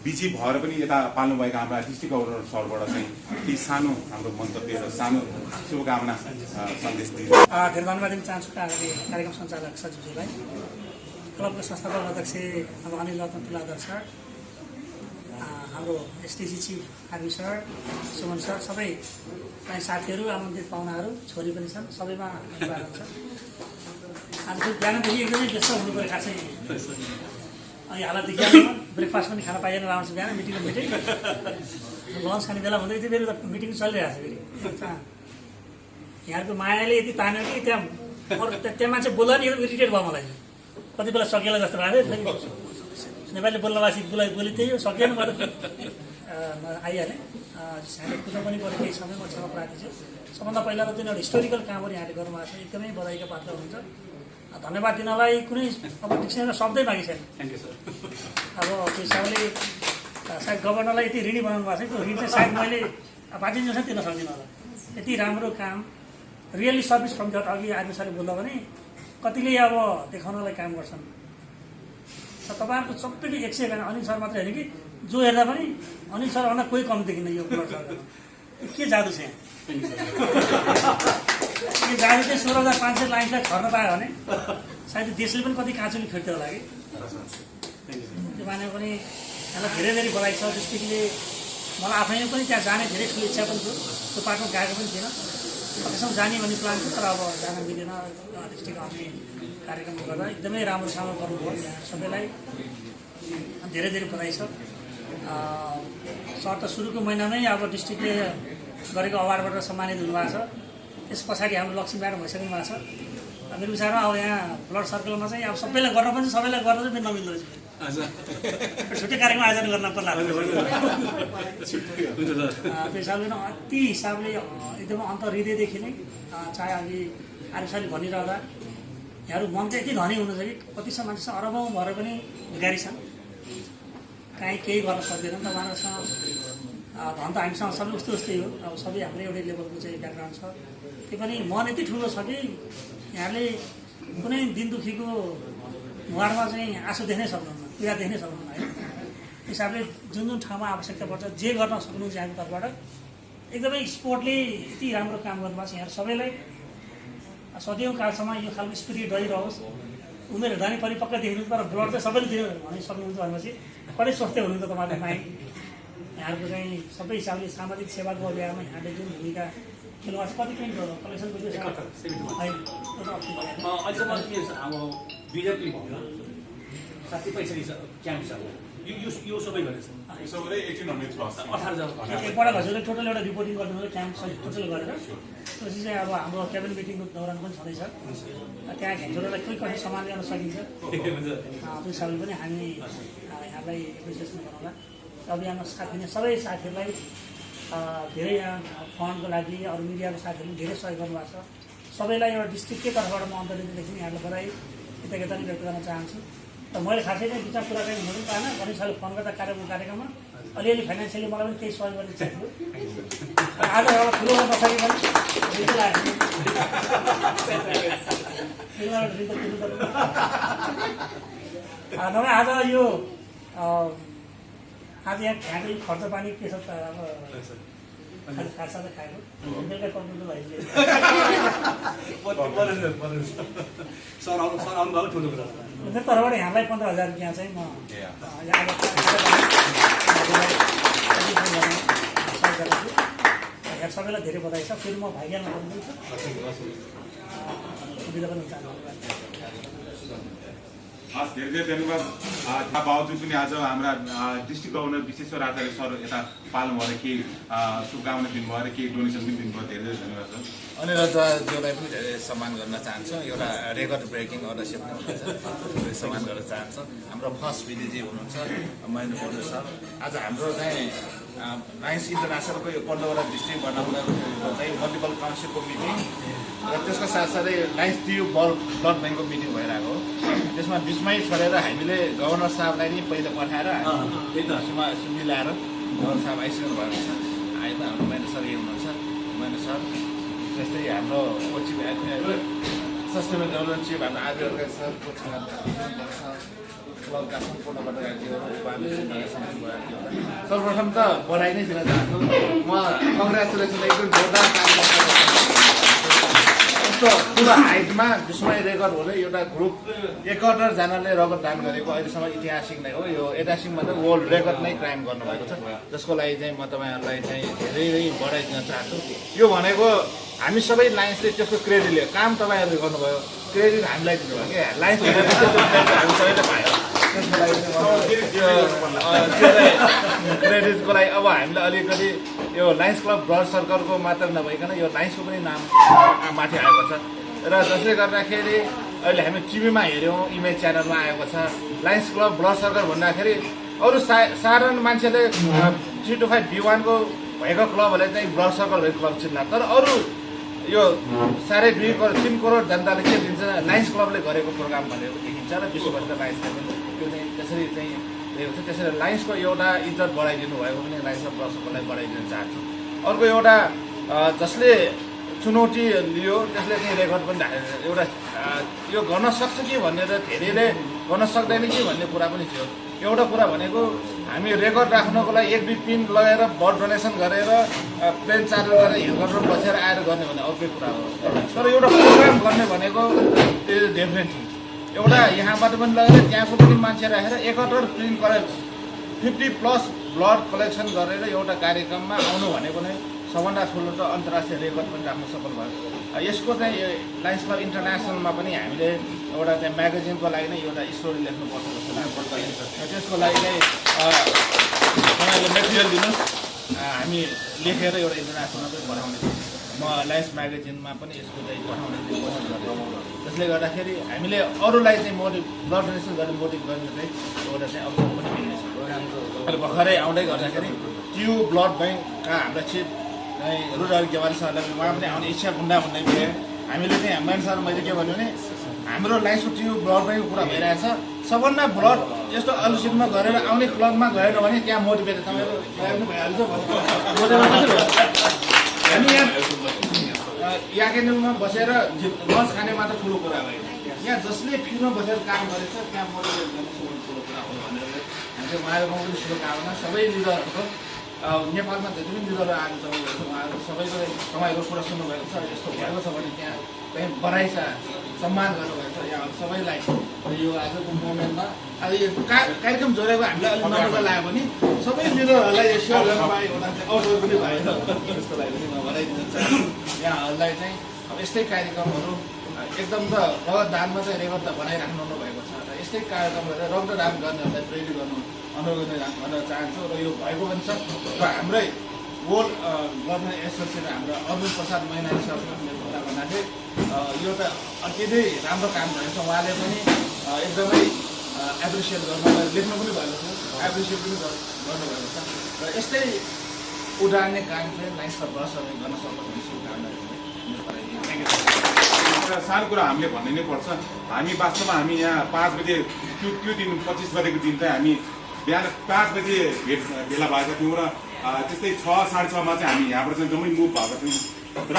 बिजी भएर पनि यता पाल्नुभएका हाम्रा डिस्ट्रिक्ट गभर्नर सरबाट चाहिँ ती सानो हाम्रो मन्तव्य र सानो शुभकामना सन्देश दिनु। धेरै धन्यवाद दिन चाहन्छु कार्यक्रम सञ्चालक सचिवजीलाई, क्लबको संस्थापक अध्यक्ष अब अनिल रत्न तुलाधर सर, हाम्रो STC chief army sir, Suman sir, सबै साथीहरू, आमन्त्रित पाहुनाहरू, छोरी पनि छन्, सबैमा स्वागत छ। आज बिहानदेखि एकदमै व्यस्त हुनु पऱ्यो खासै। अनि हालत देखिहाल्नु, ब्रेकफास्ट पनि खान पाइएन, राम्रो बिहान मिटिङको मिटिङ, लन्च खाने बेला हुँदै थियो, फेरि त मिटिङ चलिरहेको छ। फेरि यहाँको मायाले यति तान्यो कि त्यहाँ अरू त्यहाँ मान्छे बोल्दा नि एकदम इरिटेट भयो मलाई। कति बेला सकिएला जस्तो लाग्यो, नेपाली बोल्नवासी बोली त्यही हो, सकिएन म त आइहालेँ। यहाँले कुद्नु पनि पऱ्यो, केही समय म क्षमा प्रार्थी छु। सबभन्दा पहिला त जुन एउटा हिस्टोरिकल कामहरू यहाँले गर्नुभएको छ, एकदमै बधाईका पात्र हुनुहुन्छ। धन्यवाद दिनलाई कुनै अब डिक्सनरीमा शब्दै बाँकी छैन। अब त्यो हिसाबले सायद गभर्नरलाई यति ऋणी बनाउनु भएको छ, त्यो ऋण चाहिँ सायद मैले बाँचिन्छ तिर्न सक्दिनँ होला। यति राम्रो काम, रियली सर्भिस फ्रम द, अघि आर्मी सरले बोल्दा भने कतिले अब देखाउनलाई काम गर्छन्। तपाईँहरूको सबैले 100 अनिल सर मात्रै होइन कि जो हेर्दा पनि अनिल सरभन्दा कोही कम देखिन्न यो सरकारमा। के जादु छ यहाँ? यो जादु चाहिँ 16,500 लाइन्सलाई छर्न पायो भने सायद देशले पनि कति काँचुली फेर्थ्यो होला कि। त्यो माने पनि यहाँलाई धेरै धेरै बधाई छ। डिस्ट्रिक्टले मलाई आफैले पनि त्यहाँ जाने धेरै ठुलो इच्छा पनि थियो, त्यो बाटोमा गएको पनि थिएन। त्यसमा जाने भन्ने प्लान थियो, तर अब जान मिलेन। डिस्ट्रिक्ट आउने कार्यक्रम गर्दा एकदमै राम्रोसँग गर्नुभयो। यहाँ सबैलाई धेरै धेरै बधाई छ। सर त सुरुको महिनामै अब डिस्ट्रिक्टले गरेको अवार्डबाट सम्मानित हुनुभएको छ। त्यस पछाडि हाम्रो लक्ष्मी म्याडम भइसक्नु भएको छ। मेरो विचारमा अब यहाँ ब्लड सर्कलमा चाहिँ अब सबैलाई गर्न पनि सबैलाई गर्न चाहिँ नमिल्दो रहेछ। छुट्टै कार्यक्रम आयोजना गर्न पर्ला त्यो हिसाबले अति हिसाबले एकदम अन्तर्हृदयदेखि नै चाहे अघि आरिफले भनिरहँदा यहाँहरू मन चाहिँ यति धनी हुनुहुन्छ कि कतिसम्म मान्छे अरबौँ भएर पनि भिखारी छन् काहीँ केही गर्न सक्दैनन् त उहाँहरूसँग धन त हामीसँग सबै उस्तै उस्तै हो अब सबै हाम्रो एउटै लेभलको चाहिँ ब्याकग्राउन्ड छ त्यो पनि मन यति ठुलो छ कि यहाँले कुनै दिन दुखीको मुहारमा चाहिँ आँसु देख्नै सक्नुहुन्न पीडा देख्नै सक्नुहुन्न है हिसाबले जुन जुन ठाउँमा आवश्यकता पर्छ जे गर्न सक्नुहुन्छ यहाँको तर्फबाट एकदमै स्पोर्टले यति राम्रो काम गर्नुभएको छ यहाँ सबैलाई सदैव कालसम्म यो खालको स्पिरिट रहिरहोस् उमेर हुँदा नि परिपक्व देखिनु तर ब्लड चाहिँ सबैले दिनु भनि सक्नुहुन्छ भनेपछि कति स्वस्थ हुनुहुन्छ तपाईँले माइन्ड यहाँको चाहिँ सबै हिसाबले सामाजिक सेवाको अभियानमा यहाँले जुन भूमिका खेल्नुभएको छ कति पेन्ट कलेक्सनको त्यो अहिलेसम्म के छ अब बिजेपी भयो 60 पैसा क्याम्प छ यो सबै गरेछ सबैले 1800 प्लस 18,000 एकपल्ट हजुरले टोटल एउटा रिपोर्टिङ गर्नुभयो क्याम्प टोटल गरेर त्यसपछि चाहिँ अब हाम्रो क्याबिनेट मिटिङको दौरान पनि छँदैछ त्यहाँ घेन्चोलाई कोही कसै सम्मान गर्न सकिन्छ त्यो हिसाबले पनि हामी यहाँलाई एप्रिसिएसन गरौँला अभियानमा साथ दिने सबै साथीहरूलाई धेरै फन्डको लागि अरू मिडियाको साथीहरूले धेरै सहयोग गर्नुभएको छ सबैलाई एउटा डिस्ट्रिक्टकै तर्फबाट म अन्तर्गतदेखि यहाँलाई बधाई कृतज्ञता पनि व्यक्त गर्न चाहन्छु र मैले खासै चाहिँ विचार कुराकानी हुनु पाएन गणेशले फोन गर्दा कार्यक्रममा अलिअलि फाइनेन्सियली मलाई पनि केही सहयोग गर्ने इच्छा थियो आज एउटा ठुलो गर्न नसके पनि नभए आज यो आज यहाँ खाएको खर्च पानी के छ त अब खासा त खाएको बेलुका कम्प्युटर भइसक्यो तर्फबाट यहाँलाई 15,000 रुपियाँ चाहिँ म यहाँ सबैलाई धेरै बधाई छ फेरि म भाइज्ञानमा भन्नुहुन्छ सुविधा पनि चाहन्छु हस् धेरै धेरै धन्यवाद था बावजुद पनि आज हाम्रा डिस्ट्रिक्ट गभर्नर विश्वेश्वर आचार्य सर यता पाल्नु भएर केही शुभकामना दिनुभयो र केही डोनेसन पनि दिनुभयो धेरै धेरै धन्यवाद सर अनिरुद्धज्यूलाई पनि धेरै सम्मान गर्न चाहन्छु एउटा रेकर्ड ब्रेकिङ अडरसिप नै हुनुहुन्छ सम्मान गर्न चाहन्छु हाम्रो फर्स्ट विधिजी हुनुहुन्छ महेन्द्र पौडेल सर आज हाम्रो चाहिँ लायन्स इन्टरनेसनलको यो 15वटा डिस्ट्रिक्ट बनाउनको चाहिँ मल्टिपल काउन्सिलको मिटिङ र त्यसको साथसाथै लायन्स टियु ब्लड ब्याङ्कको मिटिङ भइरहेको हो त्यसमा बिचमै छोडेर हामीले गभर्नर साहबलाई नि पहिला पठाएर मिलाएर गभर्नर साहब आइसक्नु भएको छ अहिले हाम्रो महेन्द्र सर यही हुनुहुन्छ महेन्द्र सर जस्तै हाम्रो कोचिङ सस्टेनेबल डेभलपमेन्ट चिफ हाम्रो आदिवर्ग सर कोचिङ क्लबका सम्पूर्ण सर्वप्रथम त बधाई नै दिन चाहन्छु म कङ्ग्रेचुलेसन एकदम जोरदार काम यस्तो ठुलो हाइटमा विश्वमै रेकर्ड हुँदै एउटा ग्रुप 71जनाले रगत दान गरेको अहिलेसम्म ऐतिहासिक नै हो यो ऐतिहासिक भन्दा वर्ल्ड रेकर्ड नै क्राइम गर्नुभएको छ जसको लागि चाहिँ म तपाईँहरूलाई चाहिँ धेरै बधाई दिन चाहन्छु यो भनेको हामी सबै लायन्सले त्यसको क्रेडिट लियो काम तपाईँहरूले गर्नुभयो क्रेडिट हामीलाई दिनुभयो कि लायन्स हामी सबैले पायो क्रेडिटको लागि अब हामीलाई अलिकति यो लायन्स क्लब ब्लड सर्कलको मात्र नभइकन यो लायन्सको पनि नाम माथि आएको छ र जसले गर्दाखेरि अहिले हामी टिभीमा हेऱ्यौँ इमेज च्यानलमा आएको छ लायन्स क्लब ब्लड सर्कल भन्दाखेरि अरू साधारण मान्छेले 3 to 5 B1 को भएको क्लबहरूले चाहिँ ब्लड सर्कल भएको क्लब चिन्ला तर अरू यो 3.5 करोड जनताले के दिन्छ लायन्स क्लबले गरेको प्रोग्राम भनेको देखिन्छ र विश्वभरका लायन्सले पनि त्यो चाहिँ त्यसरी चाहिँ रहेको छ त्यसरी लायन्सको एउटा इज्जत बढाइदिनु भएको पनि लायन्स अफ ब्लड सर्कललाई बढाइदिन चाहन्छु अर्को एउटा जसले चुनौती लियो त्यसले चाहिँ रेकर्ड पनि राखेको एउटा यो गर्न सक्छ कि भनेर धेरैले गर्न सक्दैन कि भन्ने कुरा पनि थियो एउटा कुरा भनेको हामी रेकर्ड राख्नको लागि 1-2 पिन लगाएर ब्लड डोनेसन गरेर प्लेन चार्जर गरेर हेलिकप्टर बसेर आएर गर्ने भने अर्कै कुरा हो तर एउटा प्रोग्राम गर्ने भनेको त्यो डिफ्रेन्ट थिङ एउटा यहाँबाट पनि लगेर त्यहाँको पनि मान्छे राखेर 71 प्रिन्ट गरेर 50+ ब्लड कलेक्सन गरेर एउटा कार्यक्रममा आउनु भनेको नै सबभन्दा ठुलो त अन्तर्राष्ट्रिय रेकर्ड पनि राख्न सफल भयो यसको चाहिँ लायन्स क्लब इन्टरनेसनलमा पनि हामीले एउटा चाहिँ म्यागजिनको लागि नै एउटा स्टोरी लेख्नुपर्छ जस्तो लाग्छ त्यसको लागि नै तपाईँहरूले मेटेरियल दिनुहोस् हामी लेखेर एउटा इन्टरनेसनलमा पनि बनाउने म लाइन्स म्यागजिनमा पनि यसको चाहिँ पठाउने कोसिस गरेको त्यसले गर्दाखेरि हामीले अरूलाई चाहिँ ब्लड डोनेसन गर्ने मोटिभ गर्ने चाहिँ एउटा चाहिँ अवसर पनि मिल्नेछ। अहिले भर्खरै आउँदै गर्दाखेरि ट्यु ब्लड ब्याङ्कका हाम्रा चिफ चाहिँ रुद्र गेवाली सरलाई उहाँ पनि आउने इच्छा गुन्डा भन्ने भयो। हामीले चाहिँ म्यान सर मैले के भन्यो भने हाम्रो लाइन्सको ट्यु ब्लड ब्याङ्कको कुरा भइरहेछ, सबभन्दा ब्लड यस्तो अलुसिनमा गरेर आउने क्लबमा गएन भने त्यहाँ मोटिभेट तपाईँहरू पनि भइहाल्छ। हामी यहाँ केन्द्रमा बसेर लन्च खाने मात्र ठुलो कुरा भयो, यहाँ जसले फिल्डमा बसेर काम गरेछ त्यहाँ मोटिभेट गर्ने सबभन्दा ठुलो कुरा हो भनेर हामीले उहाँहरूको पनि शुभकामना। सबै लिडरहरूको नेपालमा जति पनि लिडरहरू आएको छ उहाँहरू सबैको तपाईँहरूको कुरा सुन्नुभएको छ। यस्तो भएको छ भने त्यहाँ कहीँ बढाइ छ, सम्मान गर्नुभएको छ। यहाँ सबैलाई यो आजको मोमेन्टमा अब यो कार्यक्रम जोडेको हामीलाई अलिक नमजा लाग्यो भने सबै लिडरहरूलाई यो सेयर गर्न पाएँ एउटा चाहिँ अवसर पनि भएन, त्यसको लागि पनि म बनाइदिनु चाहन्छु। यहाँहरूलाई चाहिँ अब यस्तै कार्यक्रमहरू एकदम त रगतदान मात्रै रेकर्ड त बनाइराख्नु भएको छ र यस्तै कार्यक्रम गरेर रक्तदान गर्नेहरूलाई प्रेरित गर्नु अनुरोध भन्न चाहन्छु। र यो भएको पनि छ र हाम्रै वर्ल्ड ब्लड एसोसिएसन हाम्रो अर्जुन प्रसाद मैनाली सरले कुरा भन्दाखेरि यो त अति नै राम्रो काम गरेको छ। उहाँले पनि एकदमै एप्रिसिएट गर्नुभयो, लेख्नु पनि भएको छ, एप्रिसिएट पनि गर्नुभएको छ र यस्तै उडाने काम चाहिँ लाइन्स क्लब ब्लडसरले गर्न सक्छ भन्ने शुभकामना एउटा सानो कुरा हामीले भन्नै नै पर्छ। हामी वास्तवमा हामी यहाँ 5 बजे त्यो दिन 25 गतेको दिन चाहिँ हामी बिहान 5 बजे भेला भएका थियौँ र त्यस्तै 6 साढे 6मा चाहिँ हामी यहाँबाट चाहिँ जम्मै मुभ भएका थियौँ र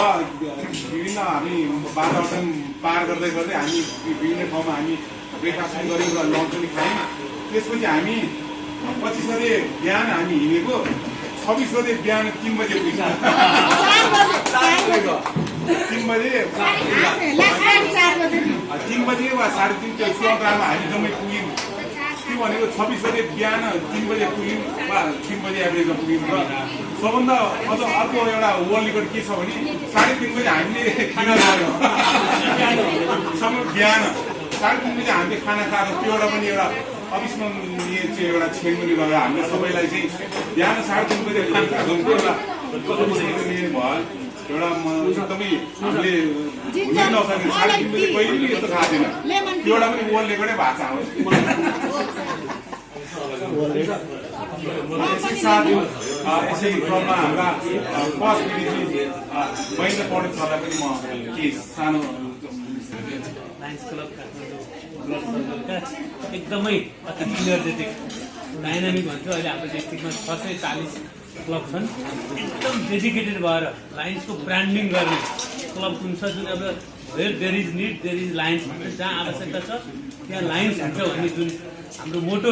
विभिन्न हामी वातावरण पार गर्दै गर्दै हामी विभिन्न ठाउँमा हामी ब्रेकफास्ट पनि गऱ्यौँ र लन्च पनि खायौँ। त्यसपछि हामी 25 गते बिहान हामी हिँडेको 26 गते बिहान 3 बजे पुग्यौँ। 3 बजे वा 3:30 त्यो प्रोग्राममा हामी जम्मै पुग्यौँ। के भनेको 26 गते बिहान 3 बजे पुग्यौँ वा 3 बजे एभरेजमा पुग्यौँ र सबभन्दा अझ अर्को एउटा वर्ल्ड रेकर्ड के छ भने 3:30 बजे हामीले खाना खायौँ। बिहान 3:30 बजे हामीले खाना खाएर त्यो एउटा पनि एउटा अविस्मरणीय चाहिँ एउटा क्षण पनि रह्यो। हामीले सबैलाई चाहिँ बिहान 3:30 बजे खाना खाएको एउटा अविस्मरणीय भयो। एउटा एकदमै हामीले हुनै नसक्ने 3:30 बजे कहिले पनि यस्तो खाएको थिएन। त्यो एउटा पनि वर्ल्ड रेकर्डै भएको छ हाम्रो। यसै क्रममा हाम्रा फर्स्ट विदेशी महेन्द्र पौडेल सरलाई पनि म केही सानो लायन्स क्लब ब्लड सर्कलका एकदमै अति इनर्जेटिक डाइनामिक भन्छ। अहिले हाम्रो डिस्ट्रिक्टमा 640 क्लब छन्। एकदम डेडिकेटेड भएर लायन्सको ब्रान्डिङ गर्ने क्लब कुन छ जुन अब where there is need there is lions भन्छ। जहाँ आवश्यकता छ त्यहाँ लायन्स हुन्छ भन्ने जुन हाम्रो मोटो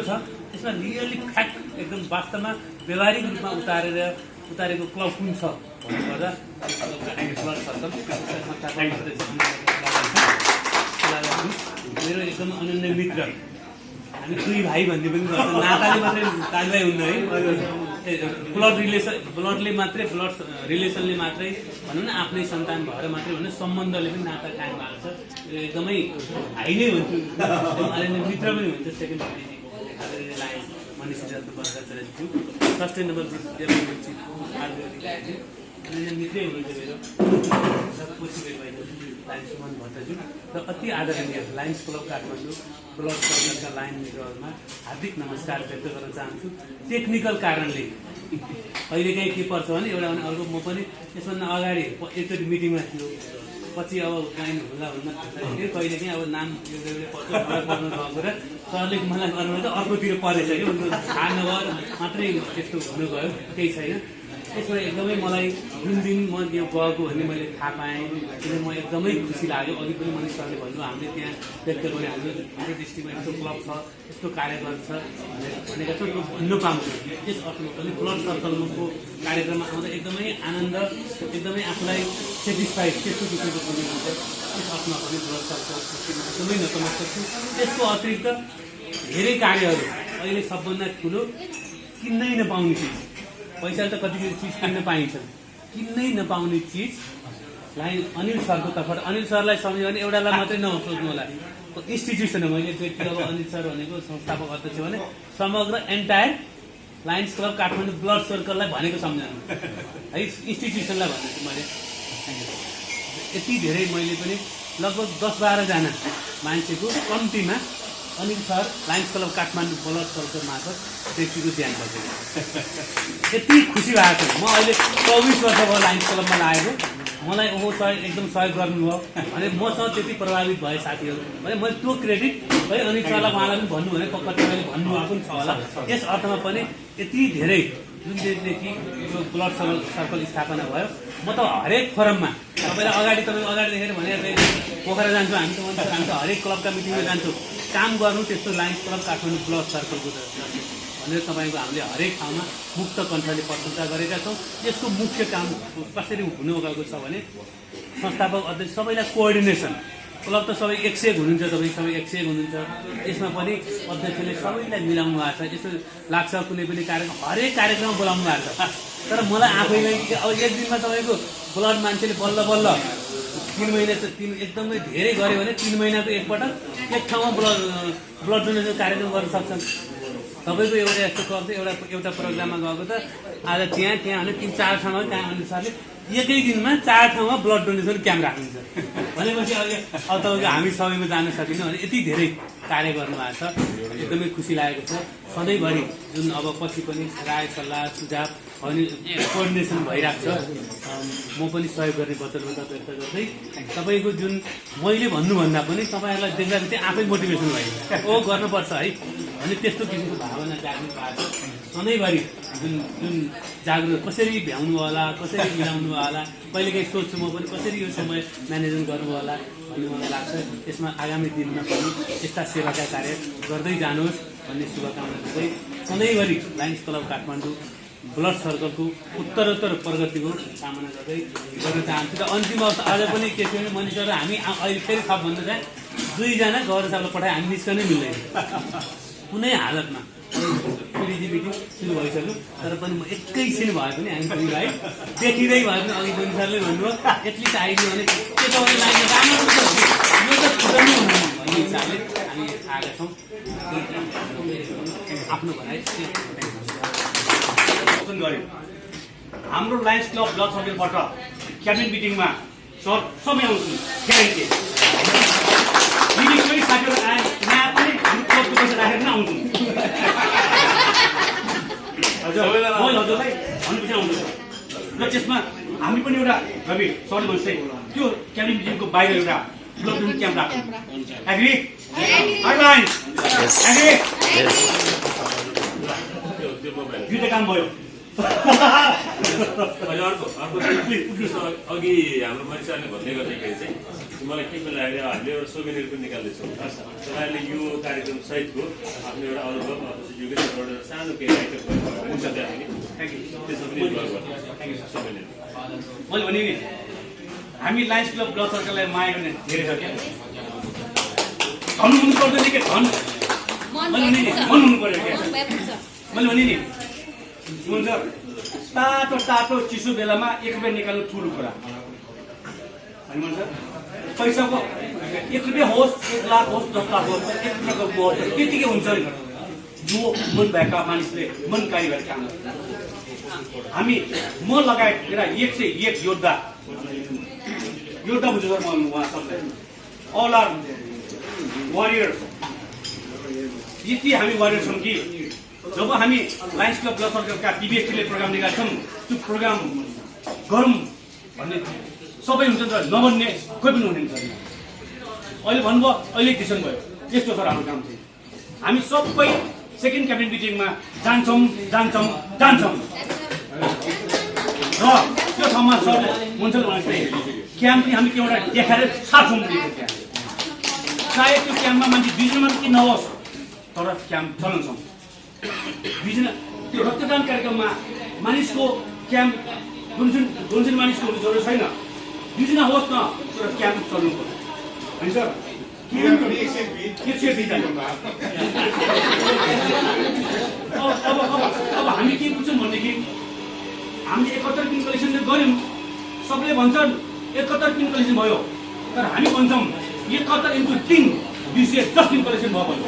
छ त्यसमा रियली फ्याक्ट एकदम वास्तवमा व्यवहारिक रूपमा उतारेको क्लब कुन छ भन्नुपर्दा ब्लड सर्कल मेरो एकदम अनन्य मित्र। हामी 2 भाइ भन्ने पनि गर्छ, नाताले मात्रै दाजुभाइ हुन्न है, ब्लड रिलेसनले मात्रै भनौँ न आफ्नै सन्तान भएर मात्रै भनौँ सम्बन्धले पनि नाता कायम भएको छ। यो एकदमै भाइ नै हुन्छु, अनन्य मित्र पनि हुन्छ। सेकेन्ड लायन्स मनिष बस्छु सस्टेनेबल डेभलपमेन्ट अनन्य मित्रै हुनुहुन्छ मेरो लायन्स सुमन भट्टज्यू र अति आदरणीय लायन्स क्लब काठमाडौँ ब्लड सर्कलका लाइन लिडरहरूमा हार्दिक नमस्कार व्यक्त गर्न चाहन्छु। टेक्निकल कारणले कहिलेकाहीँ के पर्छ भने एउटा भने अर्को म पनि यसभन्दा अगाडि एकचोटि मिटिङमा थियो, पछि अब लाइन हुँदा कहिलेकाहीँ अब नाम पर्नु गएको र सरले मलाई गर्नु अर्कोतिर परेछ कि थाहा नभएर मात्रै त्यस्तो हुनुभयो, केही छैन। त्यसमा एकदमै मलाई जुन दिन म यहाँ गएको भन्ने मैले थाहा पाएँ, किनभने म एकदमै खुसी लाग्यो। अघि पनि मनिष सरले भन्नु हामीले त्यहाँ व्यक्त गरे हाम्रो डिस्ट्रिक्टमा यस्तो क्लब छ यस्तो कार्य गर्छ भनेर चाहिँ भन्न पाउँछु। त्यस अर्थमा पनि ब्लड सर्कलको कार्यक्रममा आउँदा एकदमै आनन्द, एकदमै आफूलाई सेटिस्फाइड त्यस्तो किसिमको पनि हुन्छ। त्यस अर्थमा पनि ब्लड सर्कल एकदमै नतमस्तक छु। त्यसको अतिरिक्त धेरै कार्यहरू अहिले सबभन्दा ठुलो किन्नै नपाउने चिज, पैसाले त कति चिज किन्न पाइन्छ, किन्नै नपाउने चिजलाई अनिल सरको तर्फबाट, अनिल सरलाई सम्झ्यो भने एउटालाई मात्रै नसोच्नु होला, इन्स्टिट्युसन हो। मैले व्यक्ति अब अनिल सर भनेको संस्थापक अध्यक्ष भने समग्र entire Lions club Kathmandu blood सर्कललाई भनेको सम्झनु है, इन्स्टिट्युसनलाई भनेको मैले यति धेरै मैले पनि लगभग 10-12 जना मान्छेको कम्तीमा Anil sir lions club Kathmandu blood circle मार्फत व्यक्तिको ज्यान बचेको यति खुसी भएको छु। म अहिले 24 वर्ष भयो लायन्स क्लबमा लागेको, मलाई एकदम सहयोग गर्नुभयो भने मसँग त्यति प्रभावित भए साथीहरू भने मैले त्यो क्रेडिट है अनिल सरलाई उहाँलाई पनि भन्नु भने कतिले भन्नुभएको पनि छ होला। यस अर्थमा पनि यति धेरै जुन दिनदेखि यो ब्लड सर्कल स्थापना भयो, म त हरेक फोरममा तपाईँलाई अगाडि देखेर भने पोखरा जान्छौँ, हामी त भन्छ हामी त हरेक क्लबका मिटिङमा जान्छौँ, काम गर्नु त्यस्तो लायन्स क्लब काठमाडौँ ब्लड सर्कलको भनेर तपाईँको हामीले हरेक ठाउँमा मुक्त कण्ठले प्रशंसा गरेका छौँ। यसको मुख्य काम कसरी हुनु गएको छ भने संस्थापक अध्यक्ष सबैलाई कोअर्डिनेसन, क्लब त सबै 100 हुनुहुन्छ, तपाईँ सबै 100 हुनुहुन्छ, यसमा पनि अध्यक्षले सबैलाई मिलाउनु भएको छ। यस्तो लाग्छ कुनै पनि कार्यक्रम हरेक कार्यक्रममा बोलाउनु भएको छ, तर मलाई आफैलाई अब एक दिनमा तपाईँको ब्लड मान्छेले बल्ल 3 महिना चाहिँ एकदमै धेरै गऱ्यो भने 3 महिनाको एकपटक एक ठाउँमा ब्लड डोनेसन कार्यक्रम गर्न सक्छन्। तपाईँको एउटा यस्तो क्लब चाहिँ एउटा प्रोग्राममा गएको त आज त्यहाँ भने 3-4 ठाउँमा त्यहाँ अनुसारले एकै दिनमा 4 ठाउँमा ब्लड डोनेसन क्याम्प राखिन्छ भनेपछि अब तपाईँको हामी सबैमा जान सकिन्न भने यति धेरै कार्य गर्नुभएको छ। एकदमै खुसी लागेको छ। सधैँभरि जुन अब पछि पनि राय सल्लाह सुझाव अनि कोअर्डिनेसन भइरहेको छ, म पनि सहयोग गर्ने वचनबद्धता व्यक्त गर्दै तपाईँको जुन मैले भन्नुभन्दा पनि तपाईँहरूलाई देख्दा चाहिँ आफै मोटिभेसन भयो गर्नुपर्छ है अनि त्यस्तो किसिमको भावना जागृत भएको छ। सधैँभरि जुन जागृत कसरी भ्याउनु होला, कसरी मिलाउनु होला, कहिलेकाहीँ सोध्छु म पनि कसरी यो समय म्यानेजमेन्ट गर्नु होला भन्ने मलाई लाग्छ। यसमा आगामी दिनमा पनि यस्ता सेवाका कार्य गर्दै जानुहोस् भन्ने शुभकामना दिँदै सधैँभरि लायन्स क्लब काठमाडौँ ब्लड सर्कलको उत्तरोत्तर प्रगतिको कामना गर्दै गर्न चाहन्छु। र अन्तिम अवस्था अझ पनि के थियो भने मनिष र हामी अहिले फेरि थप भन्नु चाहिँ 2 जना गौरवशाला पठाए हामी निस्कनै मिल्दैन कुनै हालतमा। पिडिजी मिटिङ सुरु भइसक्यो तर पनि म एकैछिन भए पनि हामी दुईलाई देखिँदै भए पनि अघि मनिष सरले भन्नुभयो एटलिस्ट आइदियो भने के तपाईँलाई राम्रो हुन्छ यो त छुट्याउनु हुनु भन्ने हिसाबले हामी आएका छौँ। आफ्नो भनाइ गर्यो हाम्रो लायन्स क्लब ब्लड सर्कलबाट क्याबिनेट मिटिङमा सर सबै आउँछन् ग्यारेन्टी मिटिङ पनि साथीहरू आए नआए पनि हामी क्लबको पैसा राखेर नै आउँछौँ हजुरलाई भनेपछि आउँदैछ र त्यसमा हामी पनि एउटा रवि सरले भन्छ त्यो क्याबिनेट मिटिङको बाहिर एउटा ब्लड डोनेसन क्याम्प राख्छौँ। एग्री दुईवटा काम भयो। अर्को अघि हाम्रो मानिसहरूले भन्दै गर्दाखेरि चाहिँ मलाई के पनि लाग्यो हामीले एउटा सोभेनियर पनि निकाल्दैछौँ। तपाईँहरूले यो कार्यक्रम सहितको आफ्नो एउटा अनुभव एउटा सानो केही आइटम हुन्छ मैले भने नि हामी लायन्स क्लब ब्लड सर्कललाई माया गर्ने धेरै छ क्या धन हुनु पर्दैन के धन मैले भने नि मन हुनु पर्यो क्या मैले भने नि हुन्छ तातो चिसो बेलामा 1 रुपियाँ निकाल्नु ठुलो कुरा होइन मन सर। पैसाको 1 रुपियाँ होस् 1 लाख होस् 10 लाख होस् 1 रुपियाँको महत्त्व त्यतिकै हुन्छ नि जो मन भएका मानिसले मन कारिगर काम हामी म लगायत मेरा 101 योद्धा बुझ्नु सर म उहाँ सबलाई अल आर वारियर्स यति हामी वारियर छौँ कि जब हामी लायन्स क्लब ब्लड सर्कलका पिबिएसटीले प्रोग्राम निकाल्छौँ त्यो प्रोग्राम गरौँ भन्ने सबै हुन्छ नि नभन्ने कोही पनि हुँदैन सर। अहिले भन्नुभयो अहिले डिसिसन भयो यस्तो सर हाम्रो काम चाहिँ हामी सबै सेकेन्ड क्याबिनेट मिटिङमा जान्छौँ र त्यो ठाउँमा सरले हुन्छ भने क्याम्प पनि हामी एउटा देखाएर सार्छौँ त्यहाँ चाहे त्यो क्याम्पमा मान्छे 2 जना मात्रै नहोस् तर क्याम्प चलाउँछौँ। 2 जना त्यो रक्तदान कार्यक्रममा मानिसको क्याम्प डोनेसन मानिसको हुनु जरुरी छैन 2 जना होस् न तर क्याम्प चल्नु पर्छ होइन सर। अब हामी के बुझ्छौँ भनेदेखि हामीले 71 पिन कलेक्सन गऱ्यौँ सबले भन्छन् 71 पिन कलेक्सन भयो तर हामी भन्छौँ 71 × 3 210 पिन कलेक्सन भयो भने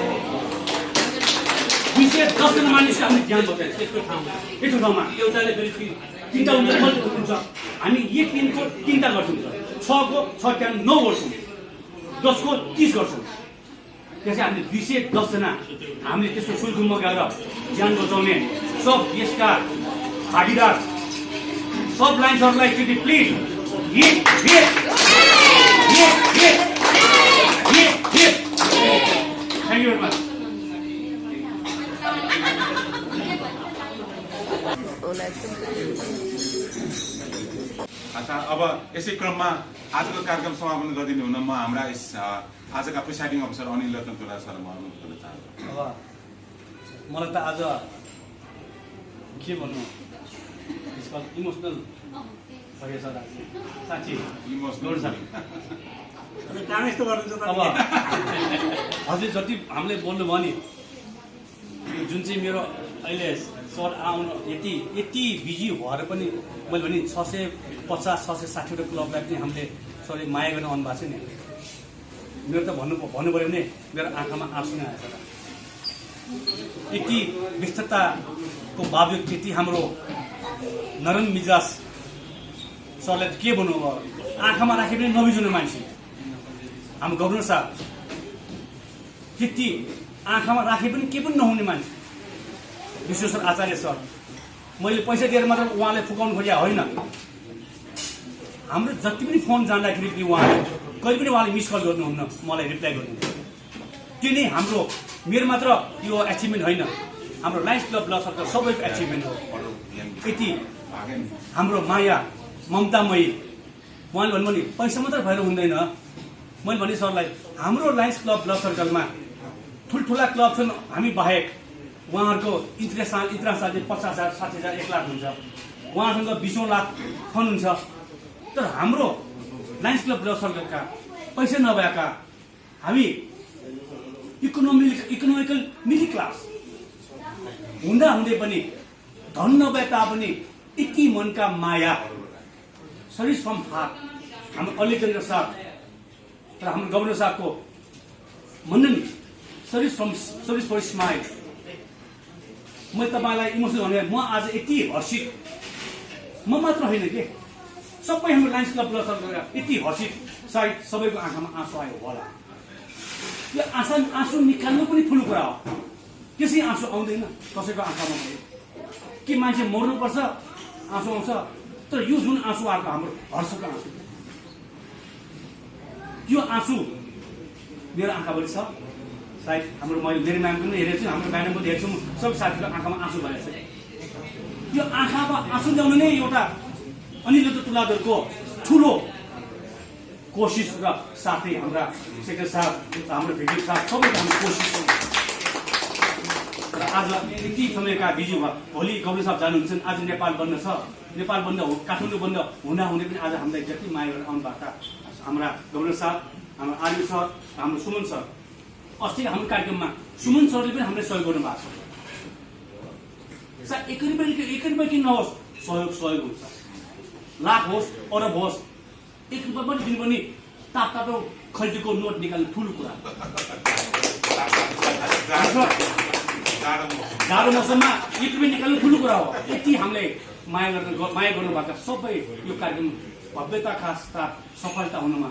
210 जना मानिसको हामीले ज्यान बचाएको छ यस्तो ठाउँमा एउटाले फेरि 3टा हुन्छ हामी एक दिनको 3टा गर्छौँ 6को 6 क्या 9 गर्छौँ 10 को 30 गर्छौँ त्यसै हामीले 210 जना हामीले त्यस्तो सुलखुममा गएर ज्यान बचाउने सब यसका भागीदार सब लाइन्सहरूलाई एकचोटि please thank you very much अच्छा अब यसै क्रममा आजको कार्यक्रम समापन गरिदिनु हुन म हाम्रा यस आजका प्रिसाइडिङ अफिसर अनिल रत्न तुला सरलाई म अनुरोध गर्न चाहन्छु। अब मलाई त आज के भन्नु इमोसनल भयो सर आज साँच्ची इमोसनल सर काम यस्तो गर्नुहुन्छ अब हजुर जति हामीले बोल्नुभयो नि जुन चाहिँ मेरो अहिले सर आउनु यति बिजी भएर पनि मैले भने 650-660वटा क्लबलाई पनि हामीले सरले माया गर्न आउनु भएको छ नि मेरो त भन्नु पऱ्यो भने मेरो आँखामा आँसु नै आएछ यति व्यस्तताको बावजुद त्यति हाम्रो नरम मिजाज सरलाई के भन्नु अब आँखामा राखे पनि नबिजुने मान्छे हाम्रो गभर्नर साहब त्यति आँखामा राखे पनि के पनि नहुने मान्छे विश्वेश्वर आचार्य सर मैले पैसा दिएर मात्र उहाँले फुकाउनु खोजेको होइन हाम्रो जति पनि फोन जाँदाखेरि पनि उहाँले कहिले पनि उहाँले मिस कल गर्नुहुन्न मलाई रिप्लाई गर्नुहुन्छ त्यो नै हाम्रो मेरो मात्र यो एचिभमेन्ट होइन हाम्रो लायन्स क्लब ब्लक सर्कल सबैको एचिभमेन्ट हो यति हाम्रो माया ममतामयी उहाँले भन्नुभयो नि पैसा मात्र भएर हुँदैन मैले भने सरलाई हाम्रो लायन्स क्लब ब्लक सर्कलमा ठुल्ठुला क्लब छन् हामी बाहेक उहाँहरूको इन्ट्रेस्ट चाहिँ 50,000 60,000 1 लाख हुन्छ उहाँसँग 20 लाख फन्ड हुन्छ तर हाम्रो लायन्स क्लब ब्लक सर्कलका पैसा नभएका हामी इकोनोमिकल मिडल क्लास हुँदा हुँदै पनि धन नभए तापनि यति मनका माया सर्भिस फ्रम हार्ट हाम्रो अलिकन साथ र हाम्रो गभर्नर साहबको भन्नु नि सर्भिस फर स्माइल म तपाईँलाई इमोसनल भने म आज यति हर्षित म मात्र होइन के सबै हाम्रो लायन्स क्लब ब्लक सर्कल यति हर्षित सायद सबैको आँखामा आँसु आयो होला यो आँसु निकाल्नु पनि ठुलो कुरा हो त्यसै आँसु आउँदैन कसैको आँखामा के मान्छे मर्नुपर्छ आँसु आउँछ तर यो जुन आँसु आएको हाम्रो हर्षको आँसु यो आँसु मेरो आँखाभरि छ सायद हाम्रो मैले मेरो म्याम पनि हेरेको छु हाम्रो म्याडम पनि हेर्छु सबै साथीको आँखामा आँसु भएको छ यो आँखामा आँसु ल्याउनु नै एउटा अनिल तुलाधरको ठुलो कोसिस र साथै हाम्रा सेक्रेटरी साहब हाम्रो भिडियो साहब सबैको हाम्रो कोसिस हो र आज यति समयका बिजी भयो भोलि गभर्नर साहब जानुहुन्छ आज नेपाल बन्द छ नेपाल बन्द हो काठमाडौँ बन्द हुँदा हुँदै पनि आज हामीलाई जति माया गरेर आउनुभएका हाम्रा गभर्नर साहब हाम्रो आर्मी सर हाम्रो सुमन सर अस्ति हाम्रो कार्यक्रममा सुमन सरले पनि हामीलाई सहयोग गर्नुभएको छ सायद एक रुपियाँ किन नहोस् सहयोग हुन्छ लाख होस् अरब होस् 1 रुपियाँ पनि दिनु पनि तातो खल्टीको नोट निकाल्नु ठुलो कुरा जाडो मौसममा 1 रुपियाँ निकाल्नु ठुलो कुरा हो यति हामीले माया गर्नुभएका सबै यो कार्यक्रम भव्यताका साथ सफलता हुनुमा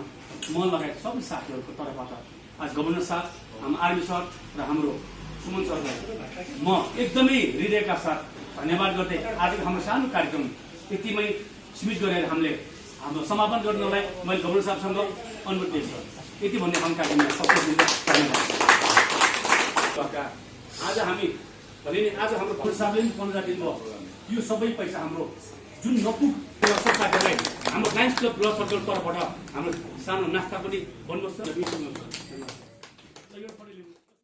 मन लगायत सबै साथीहरूको तर्फबाट आज गभर्नर साहब हाम्रो आर्मी सर र हाम्रो सुमन सरलाई म एकदमै हृदयका साथ धन्यवाद गर्दै आजको हाम्रो सानो कार्यक्रम यतिमै सीमित गरेर हामीले हाम्रो समापन गर्नलाई मैले गभर्नर साहबसँग अनुरोध दिएको छु यति भन्ने हाम्रो कार्यक्रममा सबै धन्यवाद आज हामी भने नि आज हाम्रो गभर्नर साहबले पनि 15 दिनुभयो यो सबै पैसा हाम्रो जुन नपुग साथीहरूलाई हाम्रो लायन्स क्लब ब्लक सर्कल तर्फबाट हाम्रो सानो नास्ता पनि बन्दोबस्त